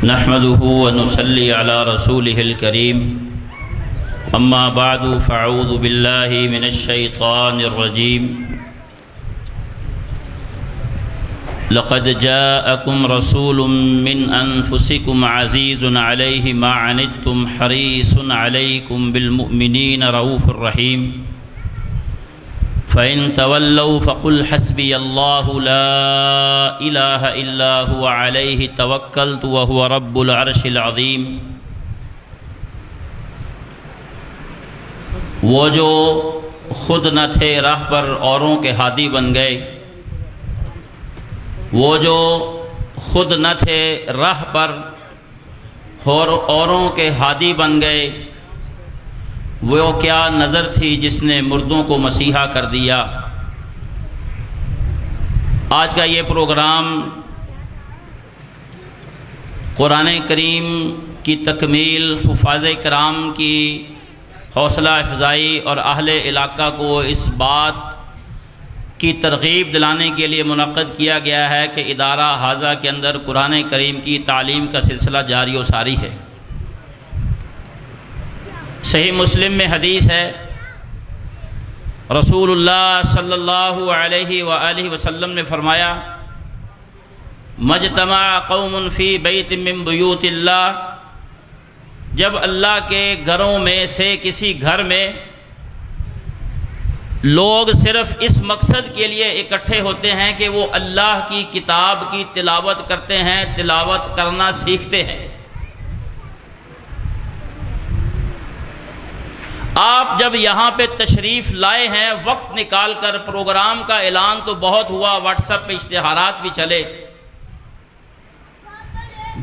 نحمده ونصلي على رسوله الكريم اما بعد فاعوذ بالله من الشيطان الرجيم لقد جاءكم رسول من انفسكم عزيز عليه ما عنتم حريص عليكم بالمؤمنين رؤوف رحيم فإن تولوا فقل حسبي الله لا إله إلا هو عليه توكلت وهو رب العرش العظيم۔ وہ جو خود نہ تھے راہ پر اوروں کے ہادی بن گئے، وہ جو خود نہ تھے راہ پر اور اوروں کے ہادی بن گئے، وہ کیا نظر تھی جس نے مردوں کو مسیحا کر دیا۔ آج کا یہ پروگرام قرآن کریم کی تکمیل، حفاظ کرام کی حوصلہ افزائی اور اہل علاقہ کو اس بات کی ترغیب دلانے کے لیے منعقد کیا گیا ہے کہ ادارہ حاضہ کے اندر قرآن کریم کی تعلیم کا سلسلہ جاری و ساری ہے۔ صحیح مسلم میں حدیث ہے، رسول اللہ صلی اللہ علیہ وآلہ وسلم نے فرمایا، مجتمع قوم فی بیت من بیوت اللہ، جب اللہ کے گھروں میں سے کسی گھر میں لوگ صرف اس مقصد کے لیے اکٹھے ہوتے ہیں کہ وہ اللہ کی کتاب کی تلاوت کرتے ہیں، تلاوت کرنا سیکھتے ہیں۔ آپ جب یہاں پہ تشریف لائے ہیں، وقت نکال کر، پروگرام کا اعلان تو بہت ہوا، واٹس ایپ پہ اشتہارات بھی چلے،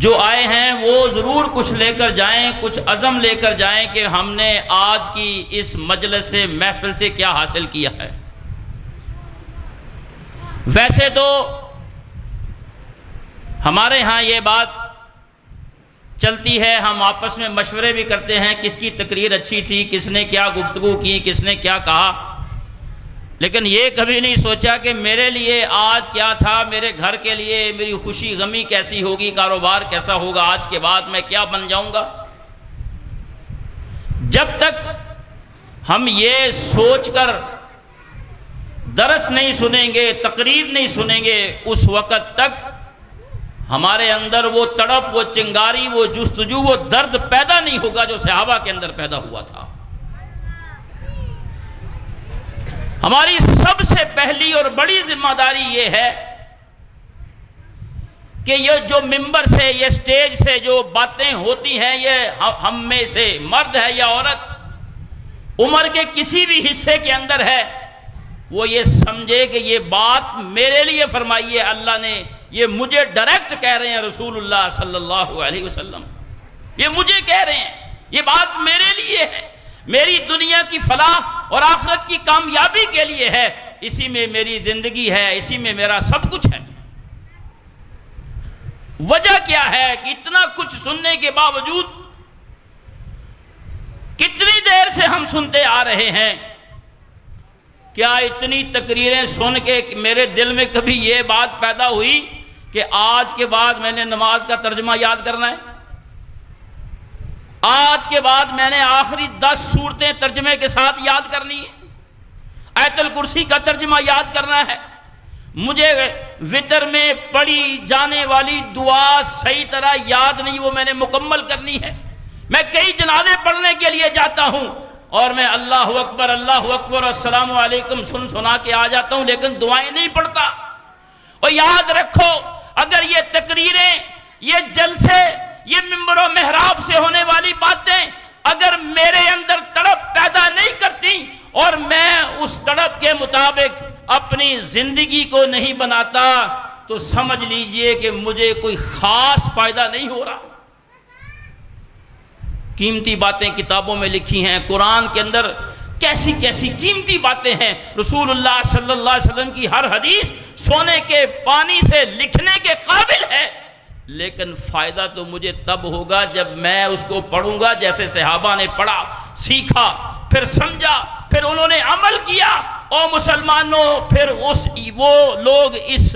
جو آئے ہیں وہ ضرور کچھ لے کر جائیں، کچھ عزم لے کر جائیں کہ ہم نے آج کی اس مجلس سے، محفل سے کیا حاصل کیا ہے۔ ویسے تو ہمارے ہاں یہ بات چلتی ہے، ہم آپس میں مشورے بھی کرتے ہیں کس کی تقریر اچھی تھی، کس نے کیا گفتگو کی، کس نے کیا کہا، لیکن یہ کبھی نہیں سوچا کہ میرے لیے آج کیا تھا، میرے گھر کے لیے میری خوشی غمی کیسی ہوگی، کاروبار کیسا ہوگا، آج کے بعد میں کیا بن جاؤں گا۔ جب تک ہم یہ سوچ کر درس نہیں سنیں گے، تقریر نہیں سنیں گے، اس وقت تک ہمارے اندر وہ تڑپ، وہ چنگاری، وہ جستجو، وہ درد پیدا نہیں ہوگا جو صحابہ کے اندر پیدا ہوا تھا۔ ہماری سب سے پہلی اور بڑی ذمہ داری یہ ہے کہ یہ جو ممبر سے، یہ سٹیج سے جو باتیں ہوتی ہیں، یہ ہم میں سے مرد ہے یا عورت، عمر کے کسی بھی حصے کے اندر ہے، وہ یہ سمجھے کہ یہ بات میرے لیے فرمائی ہے اللہ نے، یہ مجھے ڈائریکٹ کہہ رہے ہیں رسول اللہ صلی اللہ علیہ وسلم، یہ مجھے کہہ رہے ہیں، یہ بات میرے لیے ہے، میری دنیا کی فلاح اور آخرت کی کامیابی کے لیے ہے، اسی میں میری زندگی ہے، اسی میں میرا سب کچھ ہے۔ وجہ کیا ہے کہ اتنا کچھ سننے کے باوجود کتنی دیر سے ہم سنتے آ رہے ہیں؟ کیا اتنی تقریریں سن کے میرے دل میں کبھی یہ بات پیدا ہوئی کہ آج کے بعد میں نے نماز کا ترجمہ یاد کرنا ہے، آج کے بعد میں نے آخری 10 سورتیں ترجمے کے ساتھ یاد کرنی ہے، آیت الکرسی کا ترجمہ یاد کرنا ہے، مجھے وتر میں پڑھی جانے والی دعا صحیح طرح یاد نہیں، وہ میں نے مکمل کرنی ہے۔ میں کئی جنازے پڑھنے کے لیے جاتا ہوں اور میں اللہ اکبر السلام علیکم سنا کے آ جاتا ہوں، لیکن دعائیں نہیں پڑھتا۔ اور یاد رکھو، اگر یہ تقریریں، یہ جلسے، یہ ممبر و محراب سے ہونے والی باتیں اگر میرے اندر تڑپ پیدا نہیں کرتی اور میں اس تڑپ کے مطابق اپنی زندگی کو نہیں بناتا، تو سمجھ لیجئے کہ مجھے کوئی خاص فائدہ نہیں ہو رہا۔ قیمتی باتیں کتابوں میں لکھی ہیں، قرآن کے اندر کیسی کیسی قیمتی باتیں ہیں، رسول اللہ صلی اللہ علیہ وسلم کی ہر حدیث سونے کے پانی سے لکھنے کے قابل ہے، لیکن فائدہ تو مجھے تب ہوگا جب میں اس کو پڑھوں گا جیسے صحابہ نے پڑھا، سیکھا، پھر سمجھا، پھر انہوں نے عمل کیا۔ اور مسلمانوں، پھر وہ لوگ اس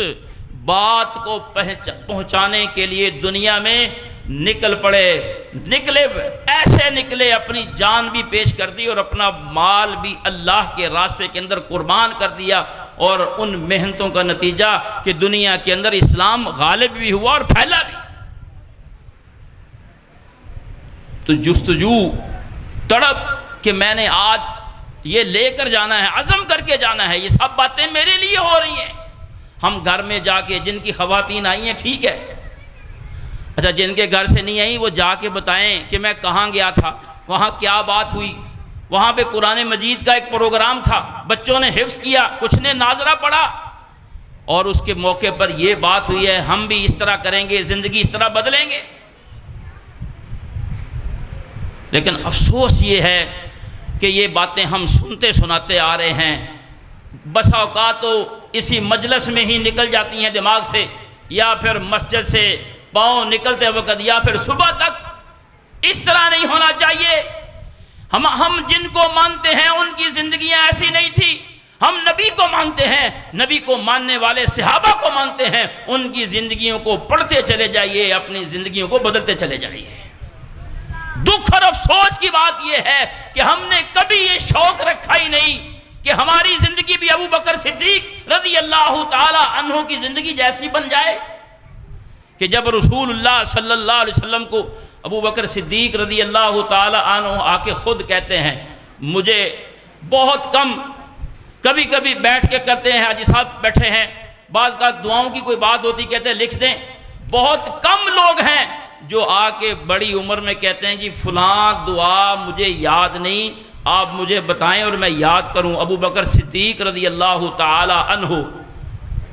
بات کو پہنچانے کے لیے دنیا میں نکل پڑے، نکلے ایسے نکلے، اپنی جان بھی پیش کر دی اور اپنا مال بھی اللہ کے راستے کے اندر قربان کر دیا، اور ان محنتوں کا نتیجہ کہ دنیا کے اندر اسلام غالب بھی ہوا اور پھیلا بھی۔ تو جستجو، تڑپ کہ میں نے آج یہ لے کر جانا ہے، عزم کر کے جانا ہے، یہ سب باتیں میرے لیے ہو رہی ہیں۔ ہم گھر میں جا کے، جن کی خواتین آئی ہیں ٹھیک ہے، اچھا جن کے گھر سے نہیں آئی وہ جا کے بتائیں کہ میں کہاں گیا تھا، وہاں کیا بات ہوئی، وہاں پہ قرآن مجید کا ایک پروگرام تھا، بچوں نے حفظ کیا، کچھ نے ناظرہ پڑھا، اور اس کے موقع پر یہ بات ہوئی ہے، ہم بھی اس طرح کریں گے، زندگی اس طرح بدلیں گے۔ لیکن افسوس یہ ہے کہ یہ باتیں ہم سنتے سناتے آ رہے ہیں، بسا اوقات تو اسی مجلس میں ہی نکل جاتی ہیں دماغ سے، یا پھر مسجد سے پاؤں نکلتے وقت، یا پھر صبح تک۔ اس طرح نہیں ہونا چاہیے۔ ہم جن کو مانتے ہیں ان کی زندگیاں ایسی نہیں تھی، ہم نبی کو مانتے ہیں، نبی کو ماننے والے صحابہ کو مانتے ہیں، ان کی زندگیوں کو پڑھتے چلے جائیے، اپنی زندگیوں کو بدلتے چلے جائیے۔ دکھ اور افسوس کی بات یہ ہے کہ ہم نے کبھی یہ شوق رکھا ہی نہیں کہ ہماری زندگی بھی ابو بکر صدیق رضی اللہ تعالی عنہ کی زندگی جیسی بن جائے، کہ جب رسول اللہ صلی اللہ علیہ وسلم کو ابو بکر صدیق رضی اللہ تعالی عنہ آ کے خود کہتے ہیں، مجھے بہت کم، کبھی کبھی بیٹھ کے کرتے ہیں، حاجی صاحب بیٹھے ہیں، بعض کا دعاؤں کی کوئی بات ہوتی کہتے ہیں لکھ دیں، بہت کم لوگ ہیں جو آ کے بڑی عمر میں کہتے ہیں جی فلاں دعا مجھے یاد نہیں، آپ مجھے بتائیں اور میں یاد کروں۔ ابو بکر صدیق رضی اللہ تعالی عنہ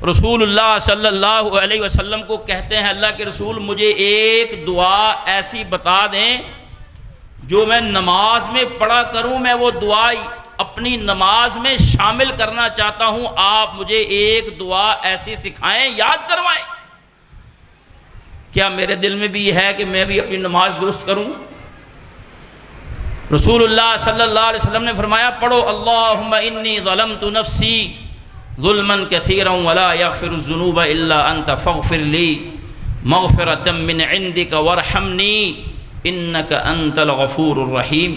رسول اللہ صلی اللہ علیہ وسلم کو کہتے ہیں، اللہ کے رسول مجھے ایک دعا ایسی بتا دیں جو میں نماز میں پڑھا کروں، میں وہ دعا اپنی نماز میں شامل کرنا چاہتا ہوں، آپ مجھے ایک دعا ایسی سکھائیں، یاد کروائیں۔ کیا میرے دل میں بھی یہ ہے کہ میں بھی اپنی نماز درست کروں؟ رسول اللہ صلی اللہ علیہ وسلم نے فرمایا پڑھو، اللہم انی ظلمت نفسی ظلما کثیرا ولا یغفر الذنوب الا انت فاغفر لی مغفرۃ من عندک وارحمنی انک انت الغفور الرحیم۔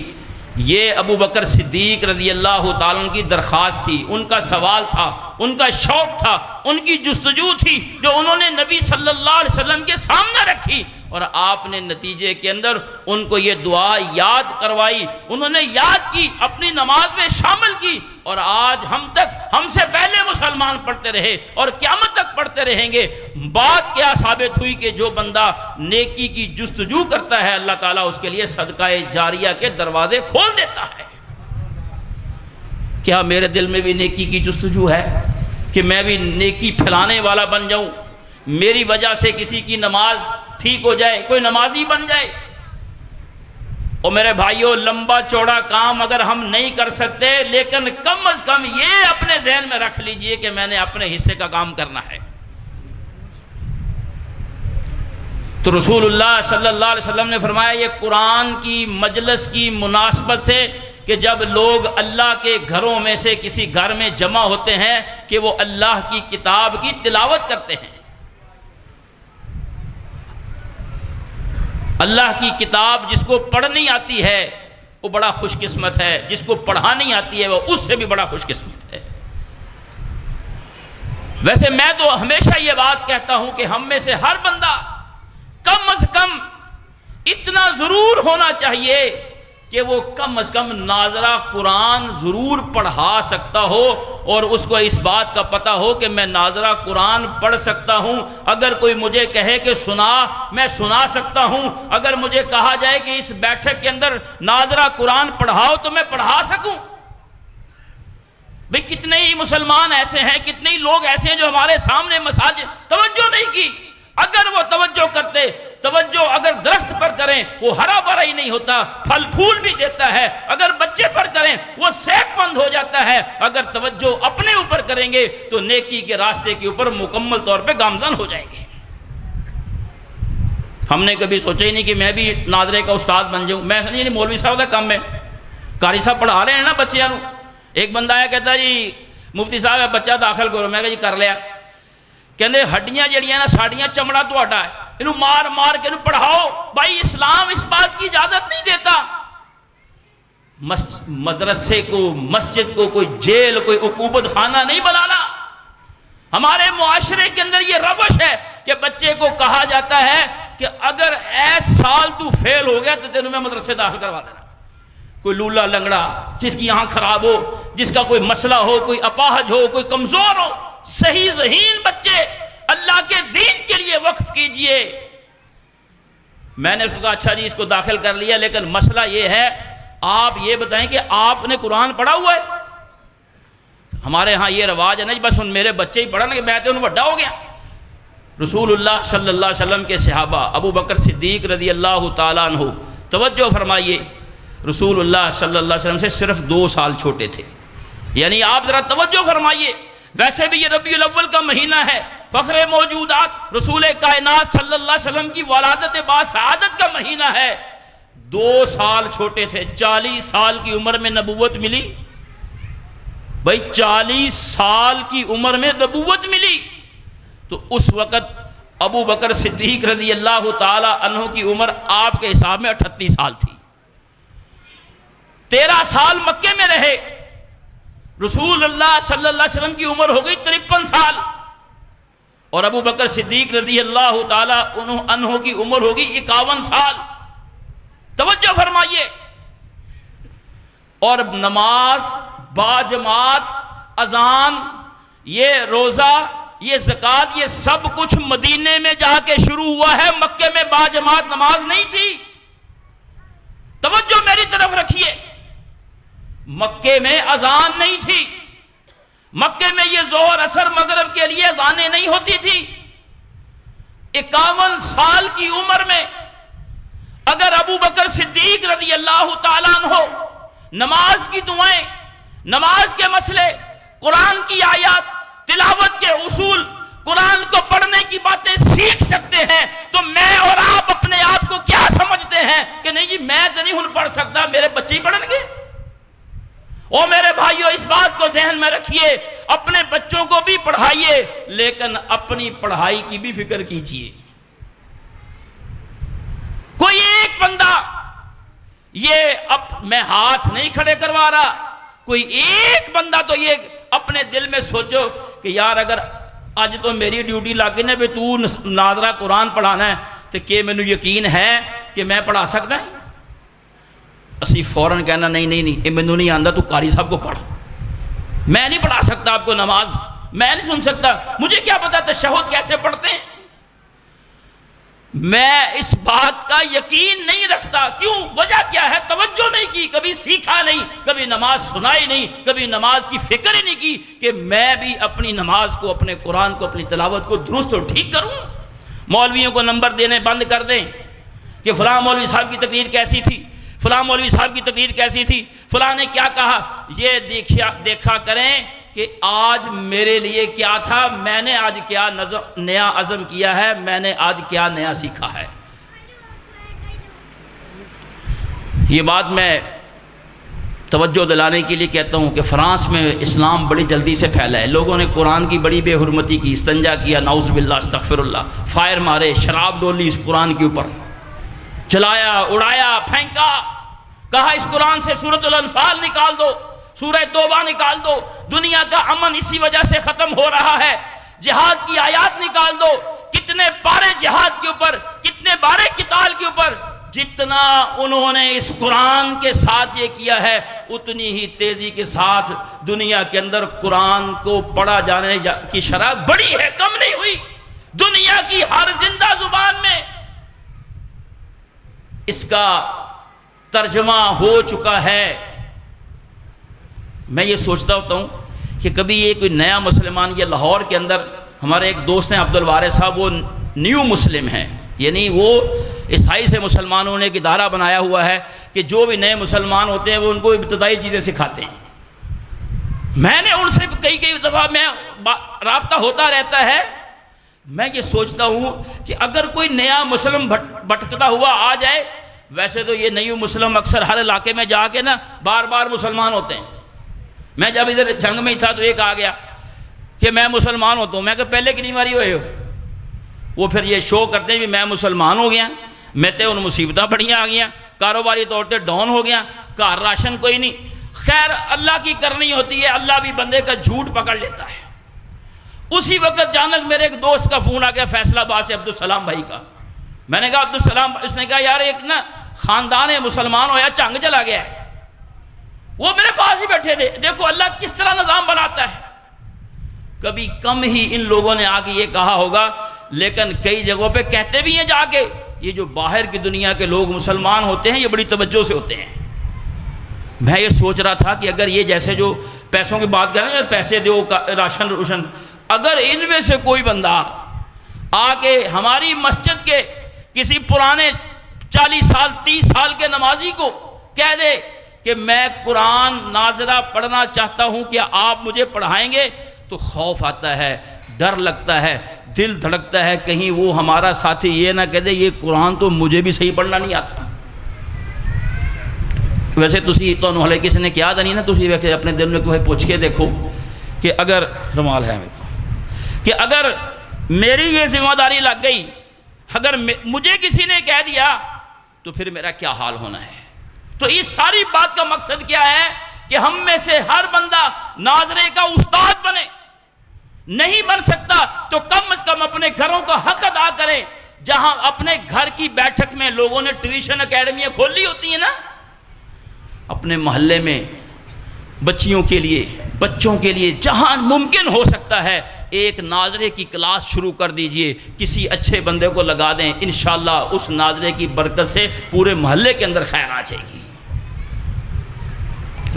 یہ ابو بکر صدیق رضی اللہ تعالیٰ عنہ کی درخواست تھی، ان کا سوال تھا، ان کا شوق تھا، ان کی جستجو تھی، جو انہوں نے نبی صلی اللہ علیہ وسلم کے سامنے رکھی، اور آپ نے نتیجے کے اندر ان کو یہ دعا یاد کروائی، انہوں نے یاد کی، اپنی نماز میں شامل کی، اور آج ہم تک، ہم سے پہلے مسلمان پڑھتے رہے اور قیامت تک پڑھتے رہیں گے۔ بات کیا ثابت ہوئی کہ جو بندہ نیکی کی جستجو کرتا ہے اللہ تعالیٰ اس کے لیے صدقہ جاریہ کے دروازے کھول دیتا ہے۔ کیا میرے دل میں بھی نیکی کی جستجو ہے کہ میں بھی نیکی پھیلانے والا بن جاؤں، میری وجہ سے کسی کی نماز ٹھیک ہو جائے، کوئی نمازی بن جائے؟ اور میرے بھائیوں، لمبا چوڑا کام اگر ہم نہیں کر سکتے، لیکن کم از کم یہ اپنے ذہن میں رکھ لیجئے کہ میں نے اپنے حصے کا کام کرنا ہے۔ تو رسول اللہ صلی اللہ علیہ وسلم نے فرمایا یہ قرآن کی مجلس کی مناسبت سے کہ جب لوگ اللہ کے گھروں میں سے کسی گھر میں جمع ہوتے ہیں کہ وہ اللہ کی کتاب کی تلاوت کرتے ہیں۔ اللہ کی کتاب جس کو پڑھنی آتی ہے وہ بڑا خوش قسمت ہے، جس کو پڑھانی آتی ہے وہ اس سے بھی بڑا خوش قسمت ہے۔ ویسے میں تو ہمیشہ یہ بات کہتا ہوں کہ ہم میں سے ہر بندہ کم از کم اتنا ضرور ہونا چاہیے کہ وہ کم از کم ناظرہ قرآن ضرور پڑھا سکتا ہو، اور اس کو اس بات کا پتہ ہو کہ میں ناظرہ قرآن پڑھ سکتا ہوں۔ اگر کوئی مجھے کہے کہ سنا، میں سنا سکتا ہوں۔ اگر مجھے کہا جائے کہ اس بیٹھک کے اندر ناظرہ قرآن پڑھاؤ تو میں پڑھا سکوں۔ بھئی کتنے ہی مسلمان ایسے ہیں، کتنے ہی لوگ ایسے ہیں جو ہمارے سامنے مساجد توجہ نہیں کی۔ اگر وہ توجہ کرتے، توجہ اگر درخت پر کریں وہ ہرا بھرا ہی نہیں ہوتا، پھل پھول بھی دیتا ہے۔ اگر بچے پر کریں وہ صحت مند ہو جاتا ہے۔ اگر توجہ اپنے اوپر کریں گے تو نیکی کے راستے کے اوپر مکمل طور پہ گامزن ہو جائیں گے۔ ہم نے کبھی سوچا ہی نہیں کہ میں بھی ناظرے کا استاد بن جاؤں۔ میں نہیں، مولوی صاحب کا کام ہے، قاری صاحب پڑھا رہے ہیں نا بچیاں نو۔ ایک بندہ آیا کہتا جی مفتی صاحب بچہ داخل کرو، میں کہا جی کر لیا۔ کہندے ہڈیاں جڑیاں نا ساڑیاں چمڑا تہاڈا ہے، انہوں مار مار کے انہوں پڑھاؤ. بھائی اسلام اس بات کی اجازت نہیں دیتا. مدرسے کو، مسجد کو کوئی جیل، کوئی عقوبت خانہ نہیں بنانا. ہمارے معاشرے کے اندر یہ روش ہے کہ بچے کو کہا جاتا ہے کہ اگر ایس سال تو فیل ہو گیا تو تینوں میں مدرسے داخل کروا دینا. کوئی لولا لنگڑا جس کی آنکھ خراب ہو، جس کا کوئی مسئلہ ہو، کوئی اپاہج ہو، کوئی کمزور ہو، صحیح ذہین بچے اللہ کے دین کے لیے وقف کیجئے. میں نے اس کو کہا اچھا جی اس کو داخل کر لیا، لیکن مسئلہ یہ ہے آپ یہ بتائیں کہ آپ نے قرآن پڑھا ہوا ہے؟ ہمارے ہاں یہ رواج ہے نا بس ان میرے بچے ہی پڑھا نا کہ میں تو ان بڑا ہو گیا. رسول اللہ صلی اللہ علیہ وسلم کے صحابہ ابو بکر صدیق رضی اللہ تعالیٰ عنہ، توجہ فرمائیے، رسول اللہ صلی اللہ علیہ وسلم سے صرف 2 سال چھوٹے تھے. یعنی آپ ذرا توجہ فرمائیے. ویسے بھی یہ ربیع الاول کا مہینہ ہے، فخر موجودات رسول کائنات صلی اللہ علیہ وسلم کی ولادت باسعادت کا مہینہ ہے. 2 سال چھوٹے تھے. 40 سال کی عمر میں نبوت ملی. بھائی 40 سال کی عمر میں نبوت ملی تو اس وقت ابو بکر صدیق رضی اللہ تعالی عنہ کی عمر آپ کے حساب میں 38 سال تھی. 13 سال مکے میں رہے. رسول اللہ صلی اللہ علیہ وسلم کی عمر ہو گئی 53 سال اور ابو بکر صدیق رضی اللہ تعالی عنہ کی عمر ہوگی 51 سال. توجہ فرمائیے. اور نماز با جماعت، اذان، یہ روزہ، یہ زکوٰۃ، یہ سب کچھ مدینے میں جا کے شروع ہوا ہے. مکے میں با جماعت نماز نہیں تھی. توجہ میری طرف رکھیے. مکے میں اذان نہیں تھی. مکے میں یہ ظہر عصر مغرب کے لیے اذانیں نہیں ہوتی تھی. 51 سال کی عمر میں اگر ابو بکر صدیق رضی اللہ تعالیٰ عنہ نماز کی دعائیں، نماز کے مسئلے، قرآن کی آیات، تلاوت کے اصول، قرآن کو پڑھنے کی باتیں سیکھ سکتے ہیں تو میں اور آپ اپنے آپ کو کیا سمجھتے ہیں کہ نہیں جی میں تو نہیں پڑھ سکتا، میرے بچے ہی پڑھیں گے. او میرے بھائیو اس بات کو ذہن میں رکھیے، اپنے بچوں کو بھی پڑھائیے لیکن اپنی پڑھائی کی بھی فکر کیجیے. کوئی ایک بندہ، یہ اب میں ہاتھ نہیں کھڑے کروا رہا، کوئی ایک بندہ تو یہ اپنے دل میں سوچو کہ یار اگر آج تو میری ڈیوٹی لگ گئی نا بھی تو ناظرہ قرآن پڑھانا ہے تو کہ میں نے یقین ہے کہ میں پڑھا سکتا ہے. اسی فوراً کہنا نہیں نہیں نہیں یہ مینوں نہیں آندا، تو قاری صاحب کو پڑھ. میں نہیں پڑھا سکتا آپ کو نماز، میں نہیں سن سکتا، مجھے کیا پتا تشہد کیسے پڑھتے ہیں. میں اس بات کا یقین نہیں رکھتا. کیوں؟ وجہ کیا ہے؟ توجہ نہیں کی، کبھی سیکھا نہیں، کبھی نماز سنائی نہیں، کبھی نماز کی فکر ہی نہیں کی کہ میں بھی اپنی نماز کو، اپنے قرآن کو، اپنی تلاوت کو درست اور ٹھیک کروں. مولویوں کو نمبر دینے بند کر دیں کہ فلاں مولوی صاحب کی تقریر کیسی تھی، فلاں مولوی صاحب کی تقریر کیسی تھی، فلاں نے کیا کہا. یہ دیکھا کریں کہ آج میرے لیے کیا تھا، میں نے آج کیا نیا عزم کیا ہے، میں نے آج کیا نیا سیکھا ہے. یہ بات میں توجہ دلانے کے لیے کہتا ہوں کہ فرانس میں اسلام بڑی جلدی سے پھیلا ہے. لوگوں نے قرآن کی بڑی بے حرمتی کی، استنجا کیا، نعوذ باللہ استغفر اللہ، فائر مارے، شراب ڈولی اس قرآن کے اوپر، چلایا، اڑایا، پھینکا. کہا اس قرآن سے سورۃ الانفال نکال دو، سورہ توبہ نکال دو. دنیا کا امن اسی وجہ سے ختم ہو رہا ہے. جہاد کی آیات نکال دو. کتنے پارے جہاد کے اوپر، کتنے بارے قتال کے اوپر. جتنا انہوں نے اس قرآن کے ساتھ یہ کیا ہے اتنی ہی تیزی کے ساتھ دنیا کے اندر قرآن کو پڑھا جانے کی شرح بڑی ہے، کم نہیں ہوئی. دنیا کی ہر زندہ زبان میں اس کا ترجمہ ہو چکا ہے. میں یہ سوچتا ہوتا ہوں کہ کبھی یہ کوئی نیا مسلمان، یہ لاہور کے اندر ہمارے ایک دوست ہیں عبد الوارث صاحب، وہ نیو مسلم ہیں، یعنی وہ عیسائی سے مسلمانوں نے ایک ادارہ بنایا ہوا ہے کہ جو بھی نئے مسلمان ہوتے ہیں وہ ان کو ابتدائی چیزیں سکھاتے ہیں. میں نے ان سے کئی دفعہ میں رابطہ ہوتا رہتا ہے. میں یہ سوچتا ہوں کہ اگر کوئی نیا مسلم بھٹکتا ہوا آ جائے، ویسے تو یہ نیو مسلم اکثر ہر علاقے میں جا کے نا بار بار مسلمان ہوتے ہیں. میں جب ادھر جنگ میں ہی تھا تو ایک آ گیا کہ میں مسلمان ہوتا ہوں. میں کہ پہلے کتنی باری ہوئے ہو؟ وہ پھر یہ شو کرتے ہیں کہ میں مسلمان ہو گیا، میں تے ان مصیبتیں بڑیاں آ گیا، کاروباری طور پہ ڈاؤن ہو گیا، گھر راشن کوئی نہیں۔ خیر اللہ کی کرنی ہوتی ہے، اللہ بھی بندے کا جھوٹ پکڑ لیتا ہے۔ اسی وقت اچانک میرے ایک دوست کا فون آ گیا فیصل آباد سے، عبدالسلام بھائی کا۔ میں نے کہا عبدالسلام، اس نے کہا یار ایک نا خاندان ہے مسلمان ہویا چنگ چلا گیا ہے۔ وہ میرے پاس ہی بیٹھے تھے۔ دیکھو اللہ کس طرح نظام بناتا ہے۔ کبھی کم ہی ان لوگوں نے آ کے یہ کہا ہوگا، لیکن کئی جگہوں پہ کہتے بھی ہیں جا کے، یہ جو باہر کی دنیا کے لوگ مسلمان ہوتے ہیں یہ بڑی توجہ سے ہوتے ہیں۔ میں یہ سوچ رہا تھا کہ اگر یہ جیسے جو پیسوں کی بات کریں، پیسے دو، راشن روشن، اگر ان میں سے کوئی بندہ آ کے ہماری مسجد کے کسی پرانے 40 سال 30 سال کے نمازی کو کہہ دے کہ میں قرآن ناظرہ پڑھنا چاہتا ہوں، کیا آپ مجھے پڑھائیں گے، تو خوف آتا ہے، ڈر لگتا ہے، دل دھڑکتا ہے کہیں وہ ہمارا ساتھی یہ نہ کہہ دے یہ قرآن تو مجھے بھی صحیح پڑھنا نہیں آتا۔ ویسے تسی تو ہلے کسی نے کیا نہیں نا، تسی ویسے اپنے دل میں کوئی پوچھ کے دیکھو کہ اگر رومال ہے میرے کو، کہ اگر میری یہ ذمہ داری لگ گئی، اگر مجھے کسی نے کہہ دیا تو پھر میرا کیا حال ہونا ہے۔ تو اس ساری بات کا مقصد کیا ہے کہ ہم میں سے ہر بندہ ناظرے کا استاد بنے۔ نہیں بن سکتا تو کم از کم اپنے گھروں کا حق ادا کریں۔ جہاں اپنے گھر کی بیٹھک میں لوگوں نے ٹیوشن اکیڈمیاں کھولی ہوتی ہیں نا، اپنے محلے میں بچیوں کے لیے، بچوں کے لیے جہاں ممکن ہو سکتا ہے ایک ناظرے کی کلاس شروع کر دیجئے، کسی اچھے بندے کو لگا دیں، انشاءاللہ اس ناظرے کی برکت سے پورے محلے کے اندر خیر آ جائے گی۔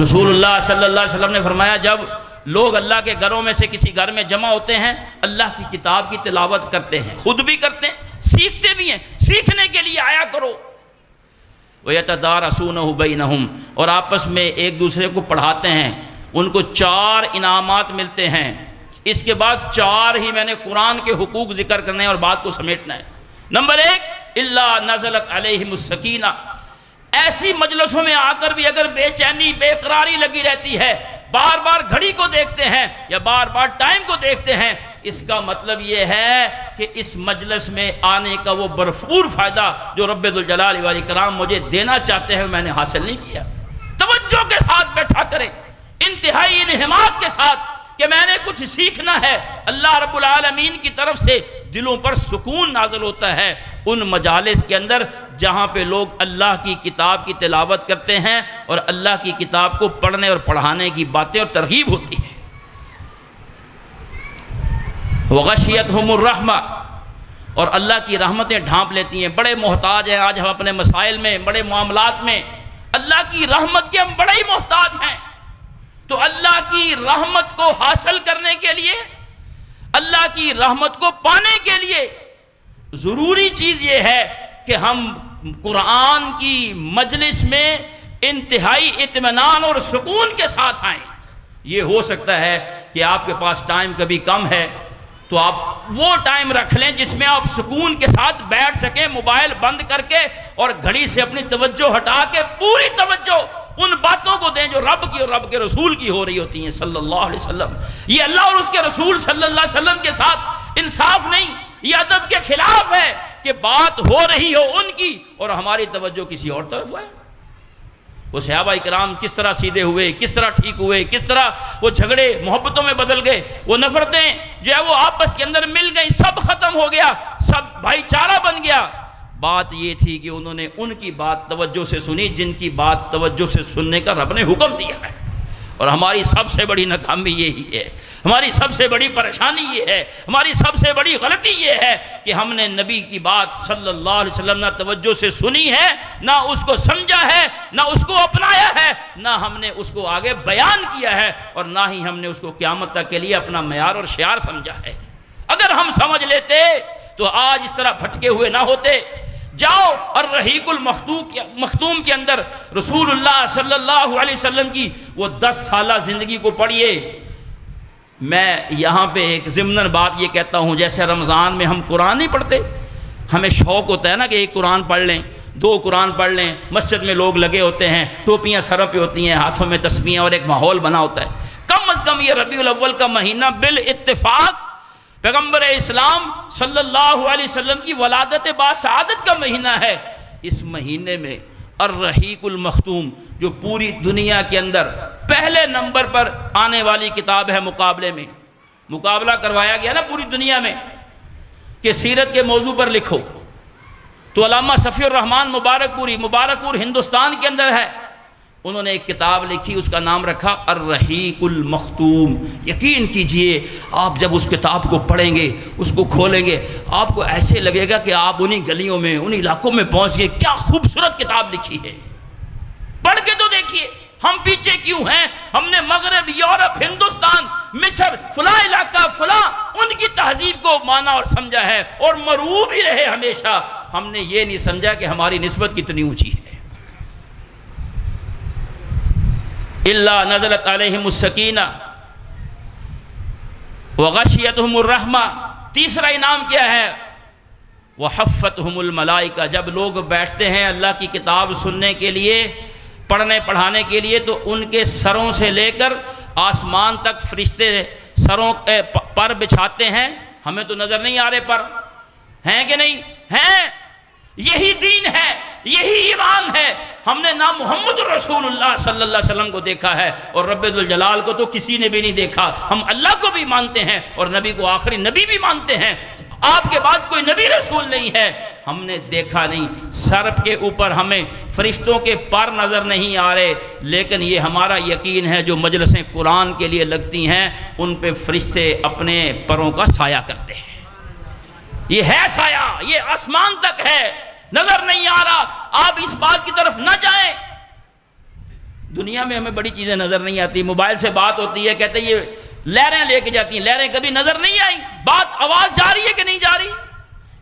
رسول اللہ صلی اللہ علیہ وسلم نے فرمایا جب لوگ اللہ کے گھروں میں سے کسی گھر میں جمع ہوتے ہیں، اللہ کی کتاب کی تلاوت کرتے ہیں، خود بھی کرتے ہیں، سیکھتے بھی ہیں، سیکھنے کے لیے آیا کرو۔ وَيَتَدَارَسُونَهُ بَيْنَهُمْ، اور آپس میں ایک دوسرے کو پڑھاتے ہیں۔ ان کو 4 انعامات ملتے ہیں۔ اس کے بعد 4 ہی میں نے قرآن کے حقوق ذکر کرنے ہیں اور بات کو سمیٹنا ہے۔ نمبر 1، إِلَّا نَزَلَتْ عَلَيْهِمُ السَّكِينَةُ، ایسی مجلسوں میں آ کر بھی اگر بے چینی بے قراری لگی رہتی ہے، بار بار گھڑی کو دیکھتے ہیں یا بار بار ٹائم کو دیکھتے ہیں، اس کا مطلب یہ ہے کہ اس مجلس میں آنے کا وہ بھرپور فائدہ جو رب ذوالجلال والاکرام مجھے دینا چاہتے ہیں میں نے حاصل نہیں کیا۔ توجہ کے ساتھ بیٹھا کریں، انتہائی انہماک کے ساتھ کہ میں نے کچھ سیکھنا ہے۔ اللہ رب العالمین کی طرف سے دلوں پر سکون نازل ہوتا ہے ان مجالس کے اندر جہاں پہ لوگ اللہ کی کتاب کی تلاوت کرتے ہیں اور اللہ کی کتاب کو پڑھنے اور پڑھانے کی باتیں اور ترغیب ہوتی ہے۔ وغشیتہم الرحمہ، اور اللہ کی رحمتیں ڈھانپ لیتی ہیں۔ بڑے محتاج ہیں آج ہم اپنے مسائل میں، بڑے معاملات میں، اللہ کی رحمت کے ہم بڑے ہی محتاج ہیں۔ تو اللہ کی رحمت کو حاصل کرنے کے لیے، اللہ کی رحمت کو پانے کے لیے ضروری چیز یہ ہے کہ ہم قرآن کی مجلس میں انتہائی اطمینان اور سکون کے ساتھ آئیں۔ یہ ہو سکتا ہے کہ آپ کے پاس ٹائم کبھی کم ہے تو آپ وہ ٹائم رکھ لیں جس میں آپ سکون کے ساتھ بیٹھ سکیں، موبائل بند کر کے اور گھڑی سے اپنی توجہ ہٹا کے پوری توجہ ان باتوں کو دیں جو رب کی اور رب کے رسول کی ہو رہی ہوتی ہیں صلی اللہ علیہ وسلم۔ یہ اللہ اور اس کے رسول صلی اللہ علیہ وسلم کے ساتھ انصاف نہیں، یہ ادب کے خلاف ہے کہ بات ہو رہی ہو ان کی اور ہماری توجہ کسی اور طرف ہے۔ وہ صحابہ کرام کس طرح سیدھے ہوئے، کس طرح ٹھیک ہوئے، کس طرح وہ جھگڑے محبتوں میں بدل گئے، وہ نفرتیں جو ہے وہ آپس کے اندر مل گئیں، سب ختم ہو گیا، سب بھائی چارہ بن گیا۔ بات یہ تھی کہ انہوں نے ان کی بات توجہ سے سنی جن کی بات توجہ سے سننے کا رب نے حکم دیا ہے۔ اور ہماری سب سے بڑی ناکامی یہی ہے، ہماری سب سے بڑی پریشانی یہ ہے، ہماری سب سے بڑی غلطی یہ ہے کہ ہم نے نبی کی بات صلی اللہ علیہ وسلم نہ توجہ سے سنی ہے، نہ اس کو سمجھا ہے، نہ اس کو اپنایا ہے، نہ ہم نے اس کو آگے بیان کیا ہے، اور نہ ہی ہم نے اس کو قیامت تک کے لیے اپنا معیار اور شعار سمجھا ہے۔ اگر ہم سمجھ لیتے تو آج اس طرح بھٹکے ہوئے نہ ہوتے۔ جاؤ اور رحیق المختوم کے اندر رسول اللہ صلی اللہ علیہ وسلم کی وہ 10 سالہ زندگی کو پڑھیے۔ میں یہاں پہ ایک ضمناً بات یہ کہتا ہوں، جیسے رمضان میں ہم قرآن نہیں پڑھتے، ہمیں شوق ہوتا ہے نا کہ ایک قرآن پڑھ لیں، 2 قرآن پڑھ لیں، مسجد میں لوگ لگے ہوتے ہیں، ٹوپیاں سروں پہ ہوتی ہیں، ہاتھوں میں تسبیحیں اور ایک ماحول بنا ہوتا ہے۔ کم از کم یہ ربیع الاول کا مہینہ بالاتفاق پیغمبر اسلام صلی اللہ علیہ وسلم کی ولادت باسعادت کا مہینہ ہے۔ اس مہینے میں الرحیق المختوم جو پوری دنیا کے اندر پہلے نمبر پر آنے والی کتاب ہے، مقابلے میں مقابلہ کروایا گیا نا پوری دنیا میں کہ سیرت کے موضوع پر لکھو، تو علامہ صفی الرحمن مبارک پور ہندوستان کے اندر ہے، انہوں نے ایک کتاب لکھی، اس کا نام رکھا الرحیق المختوم۔ یقین کیجئے آپ جب اس کتاب کو پڑھیں گے، اس کو کھولیں گے، آپ کو ایسے لگے گا کہ آپ انہی گلیوں میں، انہی علاقوں میں پہنچ گئے۔ کیا خوبصورت کتاب لکھی ہے، پڑھ کے تو دیکھیے ہم پیچھے کیوں ہیں۔ ہم نے مغرب، یورپ، ہندوستان، مصر، فلاں علاقہ، فلاں ان کی تہذیب کو مانا اور سمجھا ہے اور مرعوب ہی رہے ہمیشہ۔ ہم نے یہ نہیں سمجھا کہ ہماری نسبت کتنی اونچی ہے۔ الا نزلت علیہم السکینہ وغشیتہم الرحمہ۔ تیسرا انعام کیا ہے؟ وحفتہم الملائکہ۔ جب لوگ بیٹھتے ہیں اللہ کی کتاب سننے کے لیے، پڑھنے پڑھانے کے لیے، تو ان کے سروں سے لے کر آسمان تک فرشتے سروں پر بچھاتے ہیں۔ ہمیں تو نظر نہیں آ رہے پر ہیں کہ نہیں ہیں؟ یہی دین ہے، یہی ایمان ہے۔ ہم نے نہ محمد رسول اللہ صلی اللہ علیہ وسلم کو دیکھا ہے اور رب ذوالجلال کو تو کسی نے بھی نہیں دیکھا۔ ہم اللہ کو بھی مانتے ہیں اور نبی کو آخری نبی بھی مانتے ہیں۔ آپ کے بعد کوئی نبی رسول نہیں ہے، ہم نے دیکھا نہیں۔ سر کے اوپر ہمیں فرشتوں کے پر نظر نہیں آ رہے، لیکن یہ ہمارا یقین ہے جو مجلسیں قرآن کے لیے لگتی ہیں ان پہ فرشتے اپنے پروں کا سایہ کرتے ہیں۔ یہ ہے سایہ، یہ آسمان تک ہے، نظر نہیں آ رہا۔ آپ اس بات کی طرف نہ جائیں۔ دنیا میں ہمیں بڑی چیزیں نظر نہیں آتی، موبائل سے بات ہوتی ہے، کہتے ہیں یہ لہریں لے کے جاتی ہیں، لہریں کبھی نظر نہیں آئی۔ بات آواز جا رہی ہے کہ نہیں جا رہی؟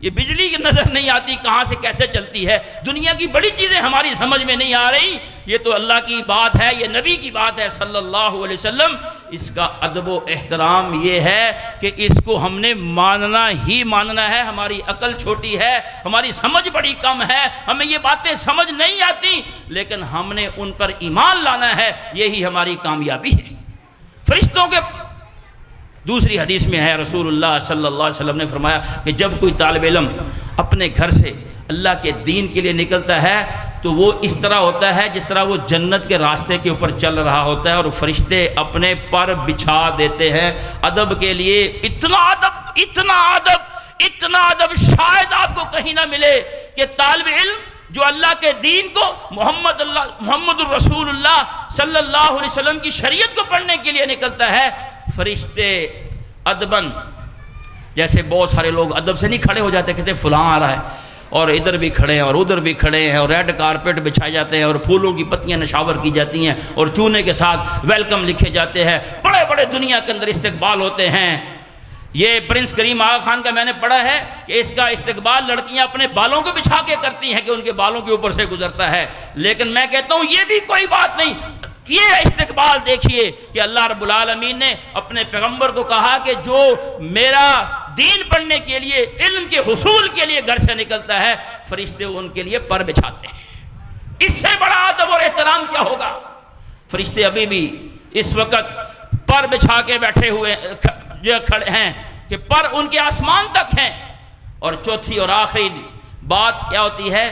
یہ بجلی کی نظر نہیں آتی کہاں سے کیسے چلتی ہے۔ دنیا کی بڑی چیزیں ہماری سمجھ میں نہیں آ رہی، یہ تو اللہ کی بات ہے، یہ نبی کی بات ہے صلی اللہ علیہ وسلم۔ اس کا ادب و احترام یہ ہے کہ اس کو ہم نے ماننا ہی ماننا ہے۔ ہماری عقل چھوٹی ہے، ہماری سمجھ بڑی کم ہے، ہمیں یہ باتیں سمجھ نہیں آتی، لیکن ہم نے ان پر ایمان لانا ہے، یہی ہماری کامیابی ہے۔ فرشتوں کے دوسری حدیث میں ہے، رسول اللہ صلی اللہ علیہ وسلم نے فرمایا کہ جب کوئی طالب علم اپنے گھر سے اللہ کے دین کے لیے نکلتا ہے تو وہ اس طرح ہوتا ہے جس طرح وہ جنت کے راستے کے اوپر چل رہا ہوتا ہے، اور فرشتے اپنے پر بچھا دیتے ہیں۔ ادب کے لیے اتنا ادب، اتنا ادب، اتنا ادب شاید آپ کو کہیں نہ ملے کہ طالب علم جو اللہ کے دین کو، محمد الرسول اللہ صلی اللہ علیہ وسلم کی شریعت کو پڑھنے کے لیے نکلتا ہے، فرشتے ادبن، جیسے بہت سارے لوگ ادب سے نہیں کھڑے ہو جاتے، کہتے فلاں آ رہا ہے، اور ادھر بھی کھڑے ہیں اور ادھر بھی کھڑے ہیں، اور ریڈ کارپیٹ بچھائے جاتے ہیں اور پھولوں کی پتیاں نشاور کی جاتی ہیں اور چونے کے ساتھ ویلکم لکھے جاتے ہیں، بڑے بڑے دنیا کے اندر استقبال ہوتے ہیں۔ یہ پرنس کریم آغا خان کا میں نے پڑھا ہے کہ اس کا استقبال لڑکیاں اپنے بالوں کو بچھا کے کرتی ہیں کہ ان کے بالوں کے اوپر سے گزرتا ہے، لیکن میں کہتا ہوں یہ بھی کوئی بات نہیں۔ یہ استقبال دیکھیے کہ اللہ رب العالمین نے اپنے پیغمبر کو کہا کہ جو میرا دین پڑھنے کے لیے، علم کے حصول کے لیے گھر سے نکلتا ہے، فرشتے ان کے لیے پر بچھاتے ہیں۔ اس سے بڑا ادب اور احترام کیا ہوگا؟ فرشتے ابھی بھی اس وقت پر بچھا کے بیٹھے ہوئے جو کھڑے ہیں کہ پر ان کے آسمان تک ہیں۔ اور چوتھی اور آخری بات کیا ہوتی ہے؟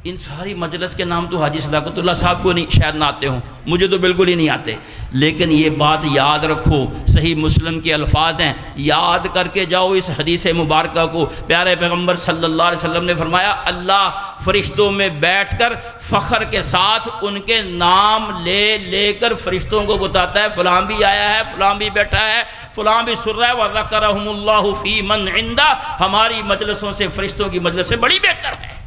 ان ساری مجلس کے نام تو حاجی صداقت اللہ صاحب کو نہیں شاید نہ آتے ہوں، مجھے تو بالکل ہی نہیں آتے، لیکن یہ بات یاد رکھو، صحیح مسلم کے الفاظ ہیں، یاد کر کے جاؤ اس حدیث مبارکہ کو۔ پیارے پیغمبر صلی اللہ علیہ وسلم نے فرمایا اللہ فرشتوں میں بیٹھ کر فخر کے ساتھ ان کے نام لے لے کر فرشتوں کو بتاتا ہے فلاں بھی آیا ہے، فلاں بھی بیٹھا ہے، فلاں بھی سن رہا ہے، وَذَكَرَهُمُ اللَّهُ فِي مَنْ عِنْدَهُ۔ ہماری مجلسوں سے فرشتوں کی مجلس سے بڑی بہتر ہے،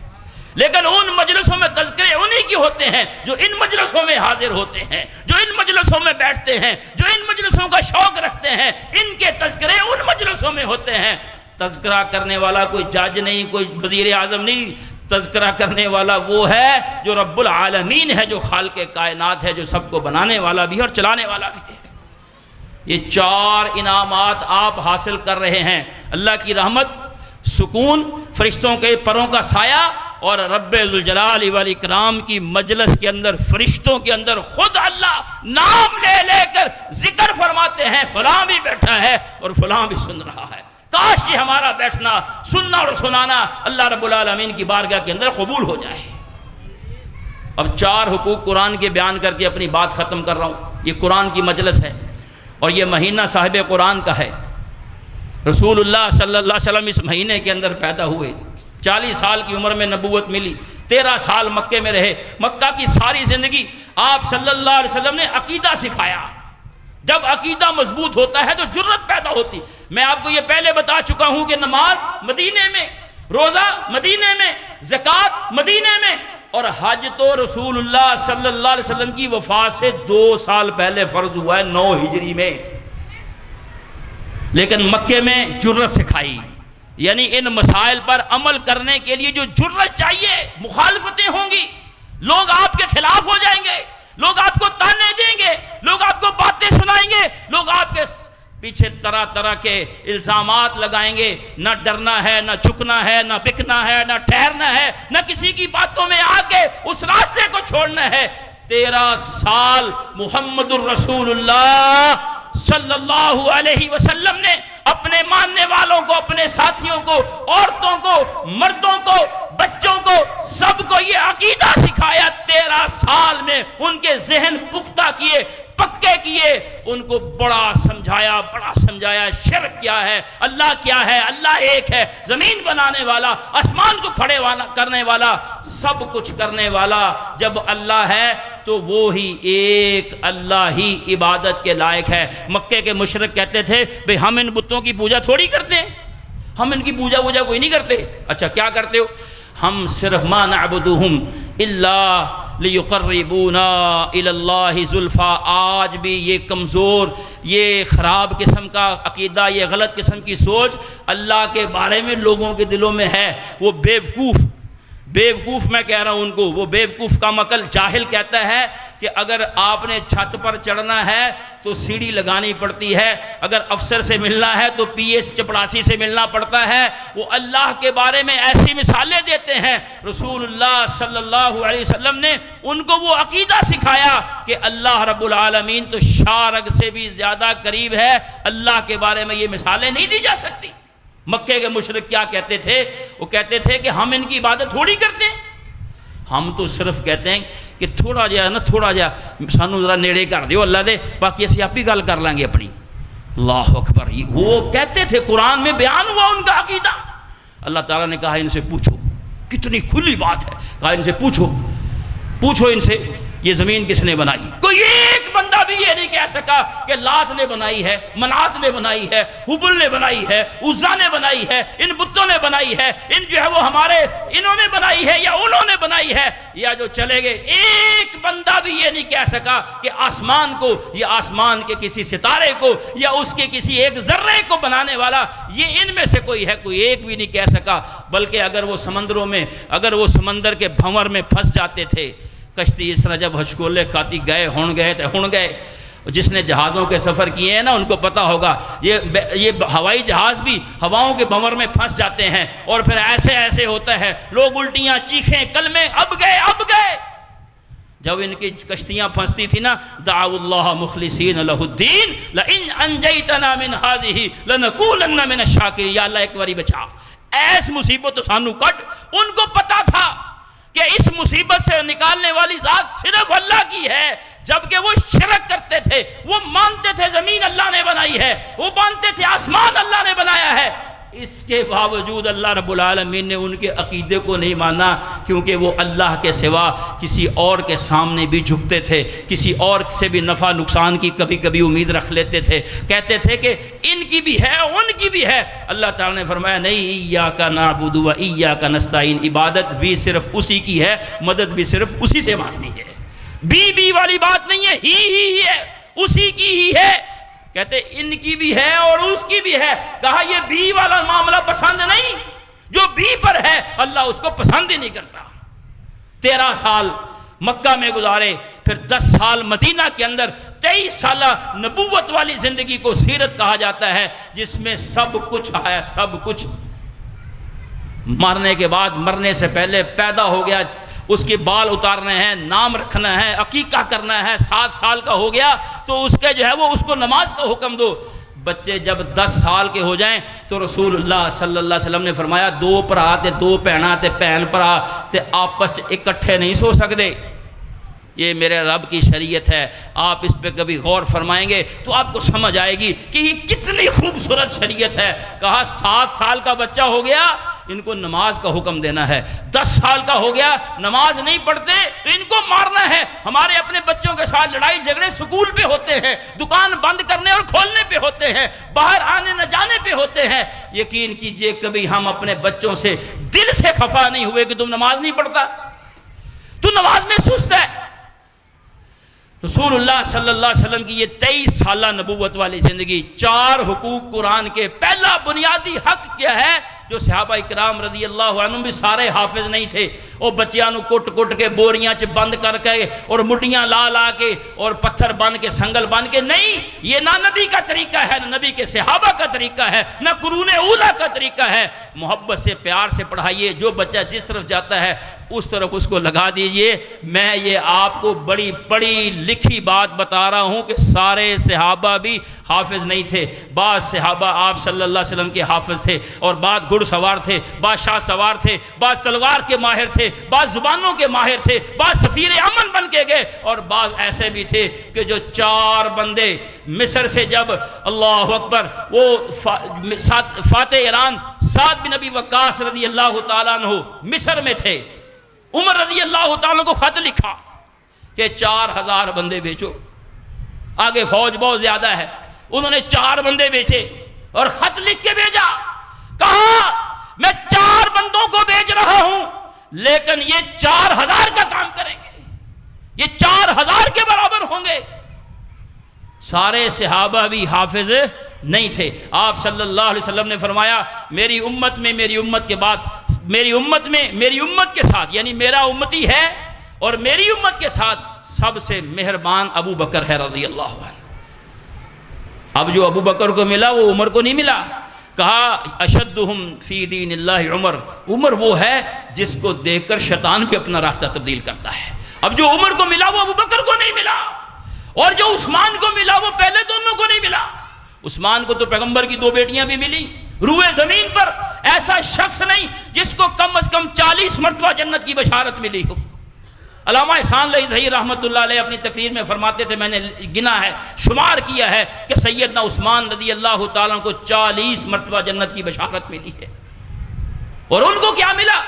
لیکن ان مجلسوں میں تذکرے انہی کی ہوتے ہیں جو ان مجلسوں میں حاضر ہوتے ہیں، جو ان مجلسوں میں بیٹھتے ہیں، جو ان مجلسوں کا شوق رکھتے ہیں، ان کے تذکرے ان مجلسوں میں ہوتے ہیں۔ تذکرہ کرنے والا کوئی جج نہیں، کوئی وزیر اعظم نہیں، تذکرہ کرنے والا وہ ہے جو رب العالمین ہے، جو خالق کائنات ہے، جو سب کو بنانے والا بھی ہے اور چلانے والا بھی ہے۔ یہ چار انعامات آپ حاصل کر رہے ہیں، اللہ کی رحمت، سکون، فرشتوں کے پروں کا سایہ، اور رب ذوالجلال والاکرام کی مجلس کے اندر فرشتوں کے اندر خود اللہ نام لے لے کر ذکر فرماتے ہیں، فلاں بھی بیٹھا ہے اور فلاں بھی سن رہا ہے۔ کاش یہ ہمارا بیٹھنا، سننا اور سنانا اللہ رب العالمین کی بارگاہ کے اندر قبول ہو جائے۔ اب 4 حقوق قرآن کے بیان کر کے اپنی بات ختم کر رہا ہوں۔ یہ قرآن کی مجلس ہے اور یہ مہینہ صاحب قرآن کا ہے۔ رسول اللہ صلی اللہ علیہ وسلم اس مہینے کے اندر پیدا ہوئے، 40 سال کی عمر میں نبوت ملی، 13 سال مکے میں رہے۔ مکہ کی ساری زندگی آپ صلی اللہ علیہ وسلم نے عقیدہ سکھایا۔ جب عقیدہ مضبوط ہوتا ہے تو جرت پیدا ہوتی۔ میں آپ کو یہ پہلے بتا چکا ہوں کہ نماز مدینے میں، روزہ مدینے میں، زکوٰۃ مدینے میں، اور حج تو رسول اللہ صلی اللہ علیہ وسلم کی وفات سے 2 سال پہلے فرض ہوا ہے، 9 ہجری میں۔ لیکن مکے میں جرت سکھائی، یعنی ان مسائل پر عمل کرنے کے لیے جو جرت چاہیے، مخالفتیں ہوں گی، لوگ آپ کے خلاف ہو جائیں گے، لوگ آپ کو تانے دیں گے، لوگ آپ کو باتیں سنائیں گے، لوگ آپ کے پیچھے طرح طرح کے الزامات لگائیں گے۔ نہ ڈرنا ہے، نہ جھکنا ہے، نہ بکنا ہے، نہ ٹھہرنا ہے، نہ کسی کی باتوں میں آ کے اس راستے کو چھوڑنا ہے۔ 13 سال محمد الرسول اللہ صلی اللہ علیہ وسلم نے اپنے ماننے والوں کو، اپنے ساتھیوں کو، عورتوں کو، مردوں کو، بچوں کو، سب کو یہ عقیدہ سکھایا۔ 13 سال میں ان کے ذہن پختہ کیے، پکے کیے، ان کو بڑا سمجھایا شرک کیا ہے، اللہ کیا ہے، اللہ ایک ہے، زمین بنانے والا، آسمان کو کھڑے کرنے والا، سب کچھ کرنے والا جب اللہ ہے تو وہی ایک اللہ ہی عبادت کے لائق ہے۔ مکے کے مشرک کہتے تھے بھئی ہم ان بتوں کی پوجا تھوڑی کرتے ہیں، ہم ان کی پوجا کوئی نہیں کرتے۔ اچھا کیا کرتے ہو؟ ہم صرف ما نعبدہم الا لیقربونا الی اللہ زلفیٰ۔ آج بھی یہ کمزور، یہ خراب قسم کا عقیدہ، یہ غلط قسم کی سوچ اللہ کے بارے میں لوگوں کے دلوں میں ہے۔ وہ بیوقوف میں کہہ رہا ہوں ان کو، وہ بیوقوف کا مکل جاہل کہتا ہے کہ اگر آپ نے چھت پر چڑھنا ہے تو سیڑھی لگانی پڑتی ہے، اگر افسر سے ملنا ہے تو پی ایس چپڑاسی سے ملنا پڑتا ہے۔ وہ اللہ کے بارے میں ایسی مثالیں دیتے ہیں۔ رسول اللہ صلی اللہ علیہ وسلم نے ان کو وہ عقیدہ سکھایا کہ اللہ رب العالمین تو شارگ سے بھی زیادہ قریب ہے، اللہ کے بارے میں یہ مثالیں نہیں دی جا سکتی۔ مکے کے مشرک کیا کہتے تھے؟ وہ کہتے تھے کہ ہم ان کی عبادت تھوڑی کرتے ہیں، ہم تو صرف کہتے ہیں کہ تھوڑا جا سانو ذرا نیڑے کر دیو اللہ دے، باقی اسی آپ ہی گل کر لیں گے اپنی۔ اللہ اکبر، وہ کہتے تھے، قرآن میں بیان ہوا ان کا عقیدہ۔ اللہ تعالیٰ نے کہا ان سے پوچھو، کتنی کھلی بات ہے، کہا ان سے پوچھو ان سے یہ زمین کس نے بنائی۔ کوئی ایک بندہ بھی یہ نہیں کہہ سکا کہ لات نے بنائی ہے، منات نے بنائی ہے، حبل نے بنائی ہے، عزا نے بنائی ہے، ان بتوں نے بنائی ہے، ان جو ہے وہ ہمارے انہوں نے بنائی ہے یا انہوں نے بنائی ہے، یا جو چلے گئے۔ ایک بندہ بھی یہ نہیں کہہ سکا کہ آسمان کو یا آسمان کے کسی ستارے کو یا اس کے کسی ایک ذرے کو بنانے والا یہ ان میں سے کوئی ہے، کوئی ایک بھی نہیں کہہ سکا۔ بلکہ اگر وہ سمندر کے بھنور میں پھنس جاتے تھے، کشتی اس طرح جب ہچکولے کھاتی گئے، جس نے جہازوں کے سفر کیے ہیں نا ان کو پتہ ہوگا، یہ ہوائی جہاز بھی ہواؤں کے بھنور میں پھنس جاتے ہیں، اور پھر ایسے ہوتا ہے، لوگ الٹیاں، چیخیں، کلمے، اب گئے۔ جب ان کی کشتیاں پھنستی تھی نا، دعوا اللہ مخلصین لہ الدین لئن انجیتنا من ہذہ لنکونن من الشاکرین۔ یا اللہ ایک باری بچا، ایس مصیبت تو سانو کٹ۔ ان کو پتا تھا کہ اس مصیبت سے نکالنے والی ذات صرف اللہ کی ہے، جبکہ وہ شرک کرتے تھے، وہ مانتے تھے زمین اللہ نے بنائی ہے، وہ مانتے تھے آسمان اللہ نے بنایا ہے۔ اس کے باوجود اللہ رب العالمین نے ان کے عقیدے کو نہیں مانا، کیونکہ وہ اللہ کے سوا کسی اور کے سامنے بھی جھکتے تھے، کسی اور سے بھی نفع نقصان کی کبھی امید رکھ لیتے تھے، کہتے تھے کہ ان کی بھی ہے، ان کی بھی ہے۔ اللہ تعالیٰ نے فرمایا نہیں، ایاک نعبد و ایاک نستعین، عبادت بھی صرف اسی کی ہے، مدد بھی صرف اسی سے مانگنی ہے۔ بی والی بات نہیں ہے، ہی ہے، اسی کی ہی ہے۔ کہتے ان کی بھی ہے اور اس کی بھی ہے۔ کہا یہ بی والا معاملہ پسند نہیں، جو بی پر ہے اللہ اس کو پسند ہی نہیں کرتا۔ 13 سال مکہ میں گزارے، پھر 10 سال مدینہ کے اندر، 23 سالہ نبوت والی زندگی کو سیرت کہا جاتا ہے، جس میں سب کچھ ہے، سب کچھ۔ مرنے کے بعد، مرنے سے پہلے پیدا ہو گیا، اس کے بال اتارنے ہیں، نام رکھنا ہے، عقیقہ کرنا ہے، 7 سال کا ہو گیا تو اس کے جو ہے وہ اس کو نماز کا حکم دو۔ بچے جب 10 سال کے ہو جائیں تو رسول اللہ صلی اللہ علیہ وسلم نے فرمایا 2 بھرا تے 2 بھیناں تے بھین بھرا تے آپس اکٹھے نہیں سو سکتے. یہ میرے رب کی شریعت ہے. آپ اس پہ کبھی غور فرمائیں گے تو آپ کو سمجھ آئے گی کہ یہ کتنی خوبصورت شریعت ہے. کہا 7 سال کا بچہ ہو گیا ان کو نماز کا حکم دینا ہے, 10 سال کا ہو گیا نماز نہیں پڑھتے تو ان کو مارنا ہے. ہمارے اپنے بچوں کے ساتھ لڑائی جھگڑے سکول پہ ہوتے ہیں, دکان بند کرنے اور کھولنے پہ ہوتے ہیں, باہر آنے نہ جانے پہ ہوتے ہیں. یقین کیجئے کبھی ہم اپنے بچوں سے دل سے خفا نہیں ہوئے کہ تم نماز نہیں پڑھتا, تو نماز میں سست ہے. رسول اللہ صلی اللہ علیہ وسلم کی یہ 23 سالہ نبوت والی زندگی, 4 حقوق قرآن کے. پہلا بنیادی حق کیا ہے جو صحابہ اکرام رضی اللہ عنہم بھی سارے حافظ نہیں تھے, وہ بچیاں نو کٹ کٹ کے بوریاں چ بند کر کے اور مٹیاں لا لا کے اور پتھر بن کے سنگل بن کے, نہیں, یہ نہ نبی کا طریقہ ہے, نہ نبی کے صحابہ کا طریقہ ہے, نہ قرون اولیٰ کا طریقہ ہے. محبت سے پیار سے پڑھائیے, جو بچہ جس طرف جاتا ہے اس طرف اس کو لگا دیجئے. میں یہ آپ کو بڑی پڑھی لکھی بات بتا رہا ہوں کہ سارے صحابہ بھی حافظ نہیں تھے. بعض صحابہ آپ صلی اللہ علیہ وسلم کے حافظ تھے, اور بعض گھڑ سوار تھے, بعض شاہ سوار تھے, بعض تلوار کے ماہر تھے, بعض زبانوں کے ماہر تھے, بعض سفیر امن بن کے گئے, اور بعض ایسے بھی تھے کہ جو 4 بندے مصر سے جب اللہ اکبر وہ فاتح ایران سعد بن ابی وقاص رضی اللہ تعالیٰ عنہ مصر میں تھے, عمر رضی اللہ تعالیٰ کو خط لکھا کہ 4000 بندے بیچو, آگے فوج بہت زیادہ ہے. انہوں نے 4 بندے بیچے اور خط لکھ کے بھیجا, کہا میں 4 بندوں کو بیچ رہا ہوں لیکن یہ 4000 کا کام کریں گے, یہ 4000 کے برابر ہوں گے. سارے صحابہ بھی حافظ نہیں تھے. آپ صلی اللہ علیہ وسلم نے فرمایا میری امت میں, میری امت کے بعد, میری امت میں, میری امت کے ساتھ, یعنی میرا امتی ہے اور میری امت کے ساتھ سب سے مہربان ابو بکر ہے رضی اللہ عنہ. اب جو ابو بکر کو ملا وہ عمر کو نہیں ملا. کہا اشدہم فی دین اللہ عمر, عمر وہ ہے جس کو دیکھ کر شیطان بھی اپنا راستہ تبدیل کرتا ہے. اب جو عمر کو ملا وہ ابو بکر کو نہیں ملا, اور جو عثمان کو ملا وہ پہلے دونوں کو نہیں ملا. عثمان کو تو پیغمبر کی 2 بیٹیاں بھی ملی. روئے زمین پر ایسا شخص نہیں جس کو کم از کم 40 مرتبہ جنت کی بشارت ملی ہو. علامہ احسان علیہ ظہیر رحمۃ اللہ علیہ اپنی تقریر میں فرماتے تھے, میں نے گنا ہے, شمار کیا ہے کہ سیدنا عثمان رضی اللہ تعالیٰ کو 40 مرتبہ جنت کی بشارت ملی ہے. اور ان کو کیا ملا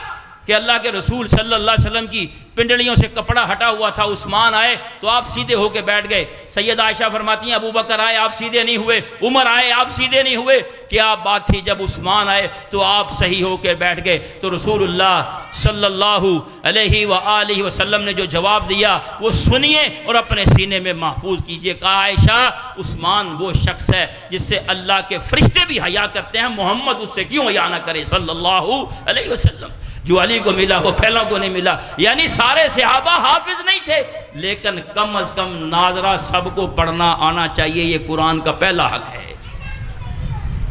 کہ اللہ کے رسول صلی اللہ علیہ وسلم کی پنڈلیوں سے کپڑا ہٹا ہوا تھا. عثمان آئے تو آپ سیدھے ہو کے بیٹھ گئے. سید عائشہ فرماتی ہیں ابو بکر آئے آپ سیدھے نہیں ہوئے, عمر آئے آپ سیدھے نہیں ہوئے. کیا بات تھی, جب عثمان آئے تو آپ صحیح ہو کے بیٹھ گئے. تو رسول اللہ صلی اللہ علیہ وآلہ وسلم نے جو جواب دیا وہ سنیے اور اپنے سینے میں محفوظ کیجئے. کہا عائشہ عثمان وہ شخص ہے جس سے اللہ کے فرشتے بھی حیا کرتے ہیں, محمد اس سے کیوں حیا نہ کرے صلی اللہ علیہ وسلم. جو علی کو ملا وہ پہلوں کو نہیں ملا. یعنی سارے صحابہ حافظ نہیں تھے, لیکن کم از کم ناظرہ سب کو پڑھنا آنا چاہیے. یہ قرآن کا پہلا حق ہے.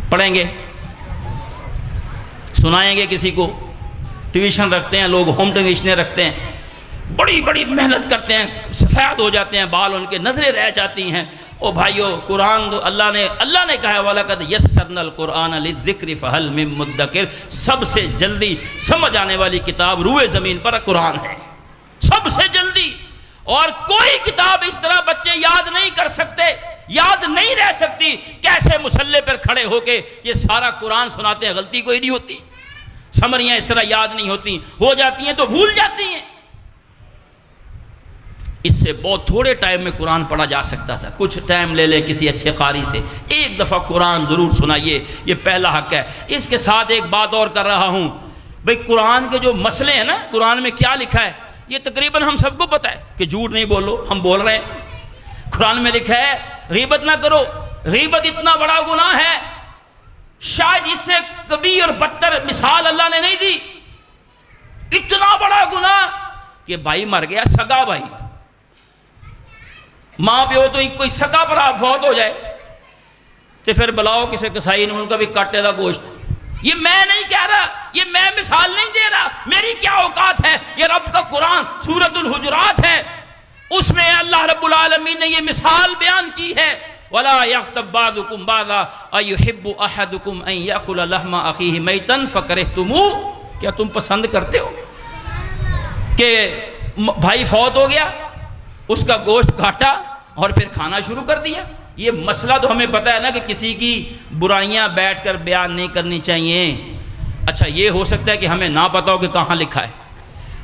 پڑھیں گے, سنائیں گے کسی کو. ٹیوشن رکھتے ہیں لوگ, ہوم ٹیوشنیں رکھتے ہیں, بڑی بڑی محنت کرتے ہیں, سفید ہو جاتے ہیں بال, ان کے نظریں رہ جاتی ہیں. او بھائیو قرآن اللہ نے کہا ہے وَلَقَدْ يَسَّرْنَا الْقُرْآنَ لِلذِّكْرِ فَهَلْ مِن مُدَّكِرٍ. سب سے جلدی سمجھ آنے والی کتاب روئے زمین پر قرآن ہے, سب سے جلدی. اور کوئی کتاب اس طرح بچے یاد نہیں کر سکتے, یاد نہیں رہ سکتی. کیسے مصلے پر کھڑے ہو کے یہ سارا قرآن سناتے ہیں, غلطی کوئی نہیں ہوتی. سمریاں اس طرح یاد نہیں ہوتی, ہو جاتی ہیں تو بھول جاتی ہیں. اس سے بہت تھوڑے ٹائم میں قرآن پڑھا جا سکتا تھا. کچھ ٹائم لے لے کسی اچھے قاری سے, ایک دفعہ قرآن ضرور سنائیے, یہ پہلا حق ہے. اس کے ساتھ ایک بات اور کر رہا ہوں, بھئی قرآن کے جو مسئلے ہیں نا, قرآن میں کیا لکھا ہے یہ تقریباً ہم سب کو پتہ ہے کہ جھوٹ نہیں بولو, ہم بول رہے ہیں. قرآن میں لکھا ہے غیبت نہ کرو. غیبت اتنا بڑا گناہ ہے شاید اس سے کبھی اور بدتر مثال اللہ نے نہیں دی. اتنا بڑا گناہ کہ بھائی مر گیا, سگا بھائی, ماں پیو تو کوئی سکا پر آپ فوت ہو جائے تو پھر بلاؤ کسی کسائی نے, ان کا بھی کاٹے دا گوشت. یہ میں نہیں کہہ رہا, یہ میں مثال نہیں دے رہا, میری کیا اوقات ہے. یہ رب کا قرآن سورۃ الحجرات ہے, اس میں اللہ رب العالمین نے یہ مثال بیان کی ہے. ولا یغتب بعضکم بعضا ایحب احدکم ان یاکل لحم اخیہ میتا فکرہتموہ، کیا تم پسند کرتے ہو کہ بھائی فوت ہو گیا، اس کا گوشت کاٹا اور پھر کھانا شروع کر دیا؟ یہ مسئلہ تو ہمیں پتہ ہے نا کہ کسی کی برائیاں بیٹھ کر بیان نہیں کرنی چاہیے۔ اچھا یہ ہو سکتا ہے کہ ہمیں نہ پتہ ہو کہ کہاں لکھا ہے،